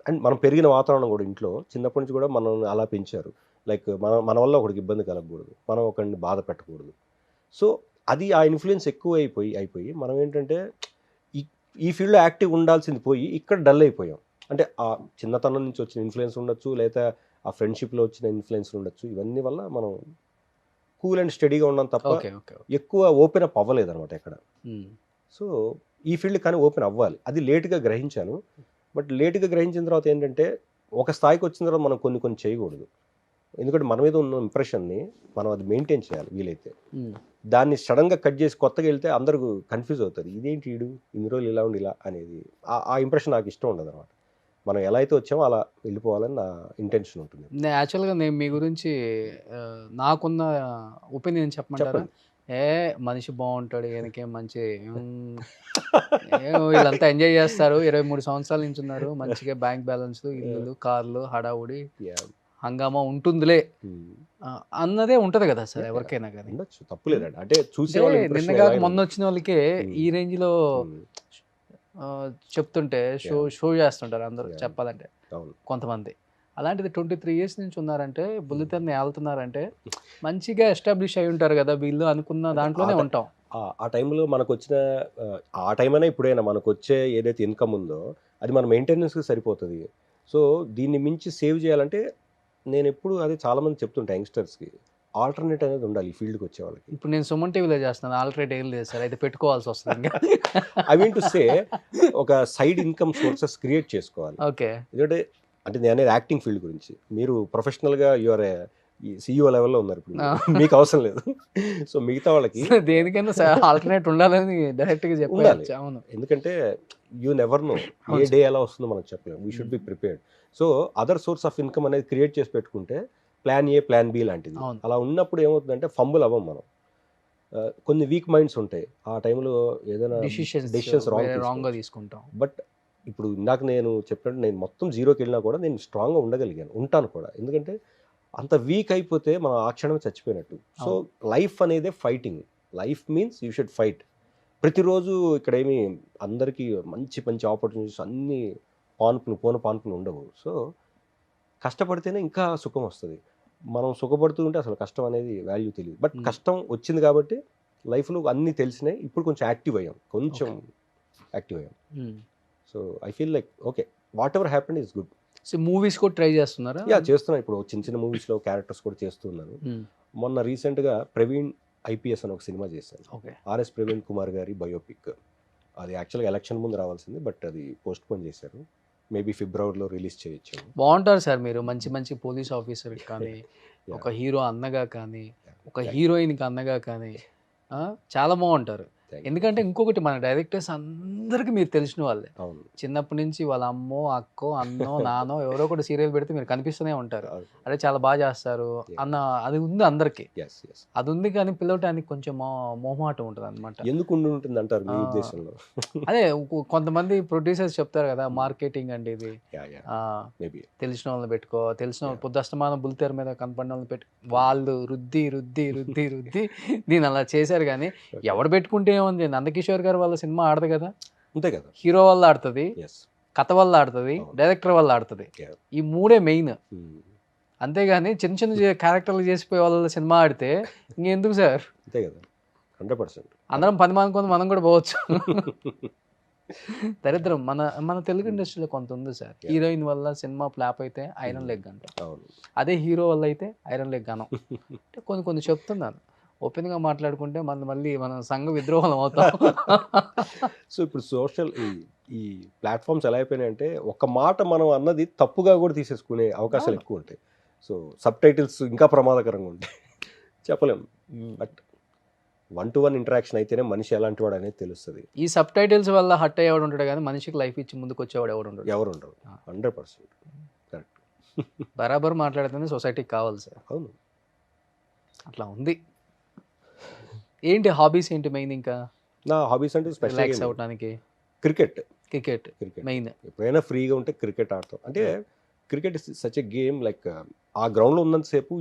అండ్ మనం పెరిగిన వాతావరణం కూడా ఇంట్లో చిన్నప్పటి నుంచి కూడా మనం అలా పెంచారు. లైక్ మన వల్ల ఒకరికి ఇబ్బంది కలగకూడదు, మనం ఒకరిని బాధ పెట్టకూడదు. సో అది ఆ ఇన్ఫ్లుయెన్స్ ఎక్కువ అయిపోయి మనం ఏంటంటే ఈ ఫీల్డ్లో యాక్టివ్ ఉండాల్సింది పోయి ఇక్కడ డల్ అయిపోయాం. అంటే ఆ చిన్నతనం నుంచి వచ్చిన ఇన్ఫ్లుయెన్స్ ఉండొచ్చు, లేదా ఆ ఫ్రెండ్షిప్లో వచ్చిన ఇన్ఫ్లుయెన్స్ ఉండొచ్చు. ఇవన్నీ వల్ల మనం కూల్ అండ్ స్టడీగా ఉన్నాం తప్ప ఎక్కువ ఓపెన్ అప్ అవ్వలేదు అనమాట ఎక్కడ. సో ఈ ఫీల్డ్ కానీ ఓపెన్ అవ్వాలి, అది లేట్గా గ్రహించాను. బట్ లేట్గా గ్రహించిన తర్వాత ఏంటంటే ఒక స్థాయికి వచ్చిన తర్వాత మనం కొన్ని చేయకూడదు. ఎందుకంటే మన మీద ఉన్న ఇంప్రెషన్ని మనం అది మెయింటైన్ చేయాలి వీలైతే. దాన్ని సడన్గా కట్ చేసి కొత్తగా వెళ్తే అందరూ కన్ఫ్యూజ్ అవుతారు, ఇదేంటి వీడు ఇన్ని రోజులు ఇలా ఉండి ఇలా అనేది. ఆ ఇంప్రెషన్ నాకు ఇష్టం ఉండదు అనమాట. మనం ఎలా అయితే వచ్చామో అలా వెళ్ళిపోవాలని నా ఇంటెన్షన్ ఉంటుంది. యాక్చువల్గా నేను మీ గురించి నాకున్న ఒపీనియన్ చెప్పమంటారా? మనిషి బాగుంటాడు, ఈయనకేం మంచి వీళ్ళంతా ఎంజాయ్ చేస్తారు, 23 సంవత్సరాల నుంచి ఉన్నారు, మంచిగా బ్యాంక్ బ్యాలెన్స్, ఇల్లు, కార్లు, హడావుడి, హంగామా ఉంటుందిలే అన్నదే ఉంటది కదా సార్ ఎవరికైనా కానీ. ఉండొచ్చు, తప్పులేదండి. అంటే నిన్నగా మొన్న వచ్చిన వాళ్ళకే ఈ రేంజ్ లో చెప్తుంటే షో చేస్తుంటారు అందరూ చెప్పాలంటే కొంతమంది. అలాంటిది 23 years నుంచి ఉన్నారంటే, బుల్లితెరని ఏళ్తున్నారంటే మంచిగా ఎస్టాబ్లిష్ అయి ఉంటారు కదా వీళ్ళు అనుకున్న దాంట్లోనే ఉంటాం. ఆ టైంలో మనకు వచ్చిన ఆ టైం అయినా ఇప్పుడైనా మనకు వచ్చే ఏదైతే ఇన్కమ్ ఉందో అది మన మెయింటెనెన్స్కి సరిపోతుంది. సో దీన్ని మించి సేవ్ చేయాలంటే నేను ఎప్పుడు అదే చాలామంది చెప్తుంటా యంగ్స్టర్స్కి, ఆల్టర్నేట్ అనేది ఉండాలి ఈ ఫీల్డ్కి వచ్చే వాళ్ళకి. ఇప్పుడు నేను సుమన్ టీవీలో చేస్తున్నాను, ఆల్టర్నేట్ ఏం లేదు సార్, అయితే పెట్టుకోవాల్సి వస్తుంది. ఐ మీన్ టు సే ఒక సైడ్ ఇన్కమ్ సోర్సెస్ క్రియేట్ చేసుకోవాలి. ఓకే. ఎందుకంటే అంటే నేను అనేది యాక్టింగ్ ఫీల్డ్ గురించి, మీరు ప్రొఫెషనల్గా యూఆర్ CEO లెవెల్లో ఉన్నారు ఇప్పుడు, మీకు అవసరం లేదు. సో మిగతా వాళ్ళకి దేనికైనా ఆల్టర్నేట్ ఉండాలని డైరెక్ట్గా చెప్పాలి. అవును, ఎందుకంటే you never know A day ఎలా వస్తుందో మనకు చెప్పలేము. We should be prepared. So other source of income అనేది క్రియేట్ చేసి పెట్టుకుంటే ప్లాన్ ఏ ప్లాన్ బి లాంటిది. అలా ఉన్నప్పుడు ఏమవుతుందంటే ఫంబుల్ అవ్వం మనం. కొన్ని వీక్ మైండ్స్ ఉంటాయి ఆ టైంలో, ఏదైనా డెసిషన్స్ రాంగ్గా తీసుకుంటాం. బట్ ఇప్పుడు ఇందాక నేను చెప్పినట్టు నేను మొత్తం జీరోకి వెళ్ళినా కూడా నేను స్ట్రాంగ్గా ఉండగలిగాను, ఉంటాను కూడా. ఎందుకంటే అంత వీక్ అయిపోతే మనం ఆ క్షణమే చచ్చిపోయినట్టు. సో లైఫ్ అనేది fighting. Life means you should fight. ప్రతిరోజు ఇక్కడ ఏమి అందరికీ మంచి ఆపర్చునిటీస్ అన్నీ పూన పాన్పులు ఉండవు. సో కష్టపడితేనే ఇంకా సుఖం వస్తుంది. మనం సుఖపడుతూ ఉంటే అసలు కష్టం అనేది వాల్యూ తెలియదు. బట్ కష్టం వచ్చింది కాబట్టి లైఫ్లో అన్నీ తెలిసినాయి. ఇప్పుడు కొంచెం యాక్టివ్ అయ్యాం. So I feel like okay, what ever happened is good. So movies కూడా ట్రై చేస్తున్నారా? చేస్తున్నా. ఇప్పుడు చిన్న మూవీస్లో క్యారెక్టర్స్ కూడా చేస్తున్నాను. మొన్న రీసెంట్గా ప్రవీణ్ IPS అని ఒక సినిమా చేశాను. RS ప్రవీణ్ కుమార్ గారి బయోపిక్. అది యాక్చువల్గా ఎలక్షన్ ముందు రావాల్సింది, బట్ అది పోస్ట్ పోన్ చేశారు. మేబీ ఫిబ్రవరిలో రిలీజ్ చేయొచ్చు. బాగుంటారు సార్ మీరు, మంచి మంచి పోలీస్ ఆఫీసర్ కానీ, ఒక హీరో అన్నగా కానీ, ఒక హీరోయిన్కి అన్నగా కానీ చాలా బాగుంటారు. ఎందుకంటే ఇంకొకటి, మన డైరెక్టర్స్ అందరికీ మీరు తెలిసిన వాళ్ళే. అవును, చిన్నప్పటి నుంచి వాళ్ళ అమ్మో, అక్కో, అన్నో, నానో ఎవరో ఒకటి సీరియల్ పెడితే మీరు కనిపిస్తూనే ఉంటారు. అదే చాలా బాగా చేస్తారు అన్న అది ఉంది అందరికి. అది ఉంది, కానీ పిలవటానికి కొంచెం మొహమాటం ఉంటుంది అనమాట. ఎందుకు ఉంటుంది అంటారు మీ ఉద్దేశంలో? అదే కొంతమంది ప్రొడ్యూసర్స్ చెప్తారు కదా, మార్కెటింగ్ అంటే ఇది, తెలిసిన వాళ్ళని పెట్టుకో, తెలిసిన వాళ్ళు పొద్దుస్తమానం బుల్తెర మీద కనపడిన వాళ్ళని పెట్టుకో, వాళ్ళు రుద్ది రుద్ది రుద్ది రుద్ది దీని అలా చేశారు. కానీ ఎవడు పెట్టుకుంటే ఏముంది, నందకిషోర్ గారు వాళ్ళ సినిమా ఆడదు కదా, అంతే కదా, హీరో వల్ల ఆడుతుంది, కథ వల్ల ఆడుతుంది, డైరెక్టర్ వల్ల ఆడుతుంది. ఈ మూడే మెయిన్. అంతేగాని చిన్న చిన్న క్యారెక్టర్లు చేసిపోయే వాళ్ళ సినిమా ఆడితే ఇంకెందుకు సార్? అంతే కదా, 100%. అందరం 10 మంది కొంత మనం కూడా పోవచ్చు. దరిద్రం మన మన తెలుగు ఇండస్ట్రీలో కొంత ఉంది సార్. హీరోయిన్ వల్ల సినిమా ఫ్లాప్ అయితే ఐరన్ లెగ్ అంటాం, అదే హీరో వల్ల అయితే ఐరన్ లెగ్ అనం. అంటే కొన్ని చెప్తున్నాను, ఓపెన్గా మాట్లాడుకుంటే మనం సంఘ విద్రోహం అవుతాం. సో ఇప్పుడు ఈ ప్లాట్ఫామ్స్ ఎలా అయిపోయినాయంటే, ఒక మాట మనం అన్నది తప్పుగా కూడా తీసేసుకునే అవకాశాలు ఎక్కువ ఉంటాయి. సో సబ్ టైటిల్స్ ఇంకా ప్రమాదకరంగా ఉంటాయి, చెప్పలేము. బట్ 1-to-1 ఇంటరాక్షన్ అయితేనే మనిషి ఎలాంటి వాడు అనేది తెలుస్తుంది. ఈ సబ్ టైటిల్స్ వల్ల హట్ అయ్యేవాడు ఉంటాడు, కానీ మనిషికి లైఫ్ ఇచ్చి ముందుకు వచ్చేవాడు ఎవరు ఉండరు. 100% కరెక్ట్. బరాబర్ మాట్లాడితేనే సొసైటీకి కావాలి సార్. అవును, అట్లా ఉంది. ఏంటి హాబీస్ ఏంటి మెయిన్? ఇంకా నా హాబీస్ అంటే రిలాక్స్ అవ్వడానికి క్రికెట్ మెయిన్. ఎప్పుడైనా ఫ్రీగా ఉంటే క్రికెట్ ఆడతాం. అంటే cricket is such a game, like ఆ గ్రౌండ్లో ఉన్నంతసేపు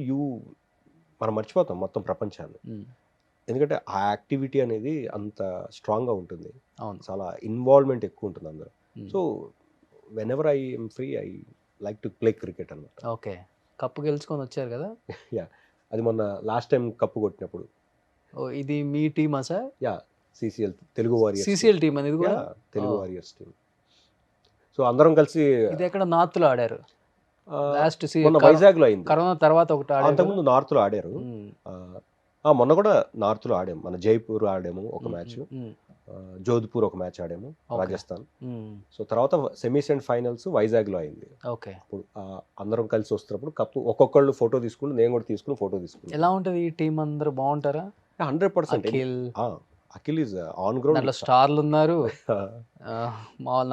మనం మర్చిపోతాం మొత్తం ప్రపంచాన్ని. ఎందుకంటే ఆ యాక్టివిటీ అనేది అంత స్ట్రాంగ్గా ఉంటుంది, చాలా ఇన్వాల్వ్మెంట్ ఎక్కువ ఉంటుంది అందరూ. So when ever I M free I like to play cricket అనమాట. ఓకే, కప్పు గెలుచుకొని వచ్చారు కదా? యా, అది మొన్న లాస్ట్ టైం కప్పు కొట్టినప్పుడు. ఇది మీ టీమా sir? Yeah, CCL Telugu warriors. CCL team అనేది కూడా తెలుగు వారియర్స్ టీమ్. సో అందరం కలిసి. ఇది ఎక్కడ నార్త్ లో ఆడారు? లాస్ట్ వైజాగ్ లో అయింది. కరోనా తర్వాత ఒకటి ఆడారు, అంతకుముందు నార్త్ లో ఆడారు. మొన్న కూడా నార్త్ లో ఆడాము, మన జైపూర్ ఆడాము ఒక మ్యాచ్, జోధ్పూర్ ఒక మ్యాచ్ ఆడాము, రాజస్థాన్. సో తర్వాత సెమీస్ అండ్ ఫైనల్స్ వైజాగ్ లో అయింది. ఓకే, ఇప్పుడు అందరం కలిసి వస్తున్నప్పుడు కప్పు ఒక్కొక్కళ్ళు ఫోటో తీసుకుని, నేను కూడా తీసుకుని ఫోటో తీసుకున్నాను. ఎలా ఉంటది ఈ టీం? అందరూ బాగుంటారా? 100%. Akhil is on ground. స్టార్లు ఉన్నారు,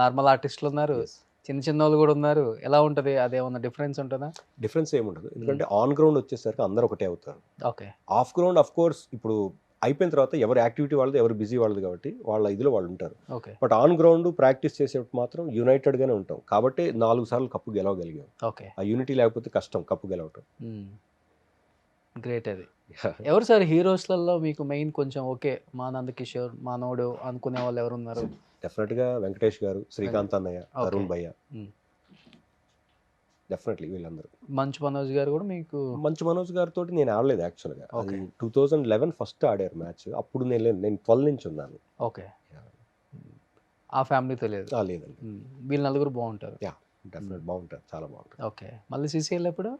నార్మల్ ఆర్టిస్టులు ఉన్నారు, చిన్న వాళ్ళు కూడా ఉన్నారు. ఎలా ఉంటది? అదేమన్నా డిఫరెన్స్ ఉంటుందా? డిఫరెన్స్ ఏముండదు, ఎందుకంటే ఆన్ గ్రౌండ్ వచ్చేసరికి అందరూ ఒకటే అవుతారు. Okay, of ground of course ఇప్పుడు అయిపోయిన తర్వాత ఎవరు యాక్టివిటీ వాళ్ళది, ఎవరు బిజీ వాళ్ళది, కాబట్టి వాళ్ళ ఇదిలో వాళ్ళు ఉంటారు. బట్ ఆన్ గ్రౌండ్ ప్రాక్టీస్ చేసేటప్పుడు మాత్రం యునైటెడ్ గానే ఉంటాం, కాబట్టి 4 సార్లు కప్పు గెలవగలిగాం. ఆ యూనిటీ లేకపోతే కష్టం కప్పు గెలవటం. గ్రేట్. అది ఎవరు సార్ హీరోస్లలో మీకు మెయిన్ కొంచెం ఓకే మా నందకిషోర్ మానవుడు అనుకునే వాళ్ళు ఎవరు ఉన్నారు? డెఫినెట్ గా వెంకటేష్ గారు, శ్రీకాంత్ అన్నయ్య, అరుణ్ భయ్య, డెఫినెట్లీ వీళ్ళందరూ. మంచు మనోజ్ గారు కూడా మీకు? మంచు మనోజ్ గారితో నేను ఆడలేదు యాక్చువల్గా. 2011 ఫస్ట్ ఆడారు మ్యాచ్, అప్పుడు నేను 12 నుంచి ఉన్నాను. ఓకే, ఆ ఫ్యామిలీతో లేదు? లేదండి. వీళ్ళు నలుగురు బాగుంటారు. డెఫినెట్ బాగుంటారు, చాలా బాగుంటారు. ఓకే, మళ్ళీ CCL ఎప్పుడు?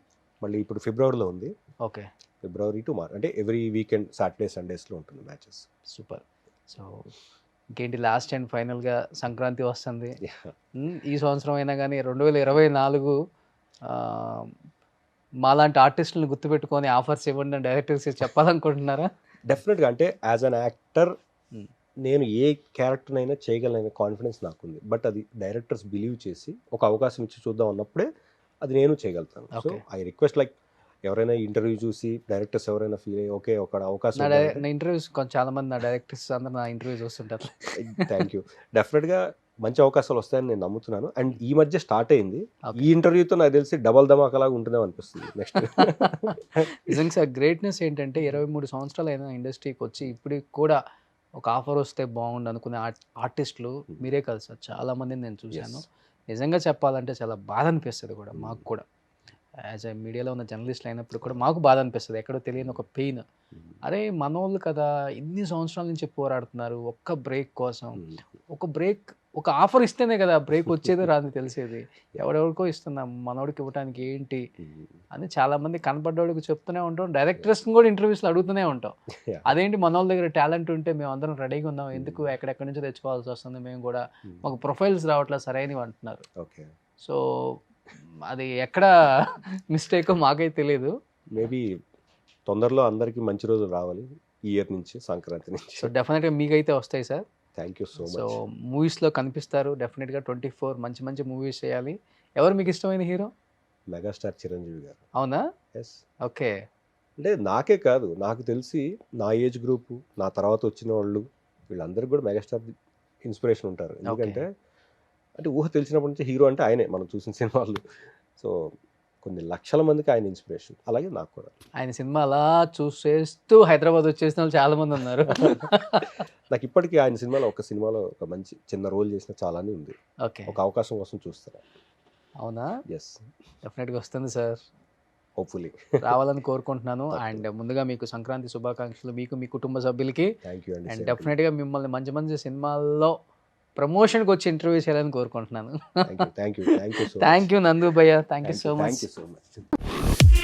మళ్ళీ ఇప్పుడు ఫిబ్రవరిలో ఉంది. ఓకే, ఫిబ్రవరి టు మార్చ్, అంటే ఎవ్రీ వీకెండ్ సాటర్డే సండేస్లో ఉంటుంది మ్యాచెస్. సూపర్. సో ఇంకేంటి, లాస్ట్ అండ్ ఫైనల్గా సంక్రాంతి వస్తుంది. ఈ సంవత్సరం అయినా కానీ 2024 మాలాంటి ఆర్టిస్టులను గుర్తుపెట్టుకొని ఆఫర్స్ ఇవ్వండి అని డైరెక్టర్స్ చెప్పాలనుకుంటున్నారా? డెఫినెట్గా, అంటే యాజ్ అన్ యాక్టర్ నేను ఏ క్యారెక్టర్నైనా చేయగలననే కాన్ఫిడెన్స్ నాకుంది. బట్ అది డైరెక్టర్స్ బిలీవ్ చేసి ఒక అవకాశం ఇచ్చి చూద్దాం అన్నప్పుడే అది నేను చేయగలుగుతాను. సో ఐ రిక్వెస్ట్, లైక్ ఎవరైనా ఇంటర్వ్యూ చూసి డైరెక్టర్స్ ఎవరైనా ఫీల్ అయ్యి ఓకే ఒక అవకాశం. నా ఇంటర్వ్యూస్ చాలా మంది నా డైరెక్టర్స్ అందరూ నా ఇంటర్వ్యూ చూస్తుంటారు. Thank you. డెఫినెట్గా మంచి అవకాశాలు వస్తాయని నేను నమ్ముతున్నాను. అండ్ ఈ మధ్య స్టార్ట్ అయింది, ఈ ఇంటర్వ్యూతో నాకు తెలిసి డబల్ ధమాకాలాగా ఉంటుందేమో అనిపిస్తుంది నెక్స్ట్. నిజంగా సార్ గ్రేట్నెస్ ఏంటంటే 23 సంవత్సరాలు అయినా ఇండస్ట్రీకి వచ్చి ఇప్పటికి కూడా ఒక ఆఫర్ వస్తే బాగుండు అనుకునే ఆర్టిస్టులు మీరే కదా సార్. చాలామందిని నేను చూశాను. నిజంగా చెప్పాలంటే చాలా బాధ అనిపిస్తుంది కూడా మాకు కూడా, యాజ్ ఏ మీడియాలో ఉన్న జర్నలిస్టులు అయినప్పుడు కూడా మాకు బాధ అనిపిస్తుంది, ఎక్కడో తెలియని ఒక పెయిన్. అరే మనోళ్ళు కదా ఇన్ని సంవత్సరాల నుంచి పోరాడుతున్నారు ఒక్క బ్రేక్ కోసం. ఒక బ్రేక్ ఒక ఆఫర్ ఇస్తేనే కదా బ్రేక్ వచ్చేది రాదు తెలిసేది. ఎవడెవరికో ఇస్తున్నాం, మనోడికి ఇవ్వడానికి ఏంటి అని చాలా మంది కనపడ్డోడికి చెప్తూనే ఉంటాం. డైరెక్టర్స్ని కూడా ఇంటర్వ్యూస్లో అడుగుతూనే ఉంటాం. Yeah. అదేంటి మన వాళ్ళ దగ్గర టాలెంట్ ఉంటే మేము అందరం రెడీగా ఉన్నాం, ఎందుకు ఎక్కడెక్కడి నుంచో తెచ్చుకోవాల్సి వస్తుంది, మేము కూడా మాకు ప్రొఫైల్స్ రావట్లేదు సరైనవి అంటున్నారు. ఓకే, సో అది ఎక్కడ మిస్టేక్ మాకైతే తెలియదు. మేబీ తొందరలో అందరికీ మంచి రోజులు రావాలి ఈ ఇయర్ నుంచి, సంక్రాంతి నుంచి. సో డెఫినెట్గా మీకైతే వస్తాయి sir. Thank you so so much. మూవీస్లో కనిపిస్తారు డెఫినెట్గా. 24 మంచి మంచి మూవీస్ చేయాలి. ఎవరు మీకు ఇష్టమైన హీరో? మెగాస్టార్ చిరంజీవి గారు. అవునా? Yes, okay. అంటే నాకే కాదు, నాకు తెలిసి నా ఏజ్ గ్రూపు, నా తర్వాత వచ్చిన వాళ్ళు వీళ్ళందరికీ కూడా మెగాస్టార్ ఇన్స్పిరేషన్ ఉంటారు. ఎందుకంటే అంటే ఊహ తెలిసినప్పటి నుంచి హీరో అంటే ఆయనే, మనం చూసిన సినిమాలు. సో కొన్ని లక్షల మందికి ఆయన ఇన్స్పిరేషన్. అలాగే నాకు కూడా. ఆయన సినిమా అలా చూసేస్తూ హైదరాబాద్ వచ్చేసిన వాళ్ళు చాలా మంది ఉన్నారు. నాకు ఇప్పటికీ ఆయన సినిమాలో ఒక మంచి చిన్న రోల్ చేసిన చాలానే ఉంది. ఓకే. ఒక అవకాశం కోసం చూస్తారా? అవునా? ఎస్, డెఫినెట్గా వస్తుంది సార్, హోప్ఫుల్లీ రావాలని కోరుకుంటున్నాను. అండ్ ముందుగా మీకు సంక్రాంతి శుభాకాంక్షలు, మీకు మీ కుటుంబ సభ్యులకి. థ్యాంక్ యూ అండి. అండ్ డెఫినెట్గా మిమ్మల్ని మంచి మంచి సినిమాల్లో ప్రమోషన్కి వచ్చి ఇంటర్వ్యూ చేయాలని కోరుకుంటున్నాను. Thank you so thank you నందు భయ్య, thank you so thank much. You so much.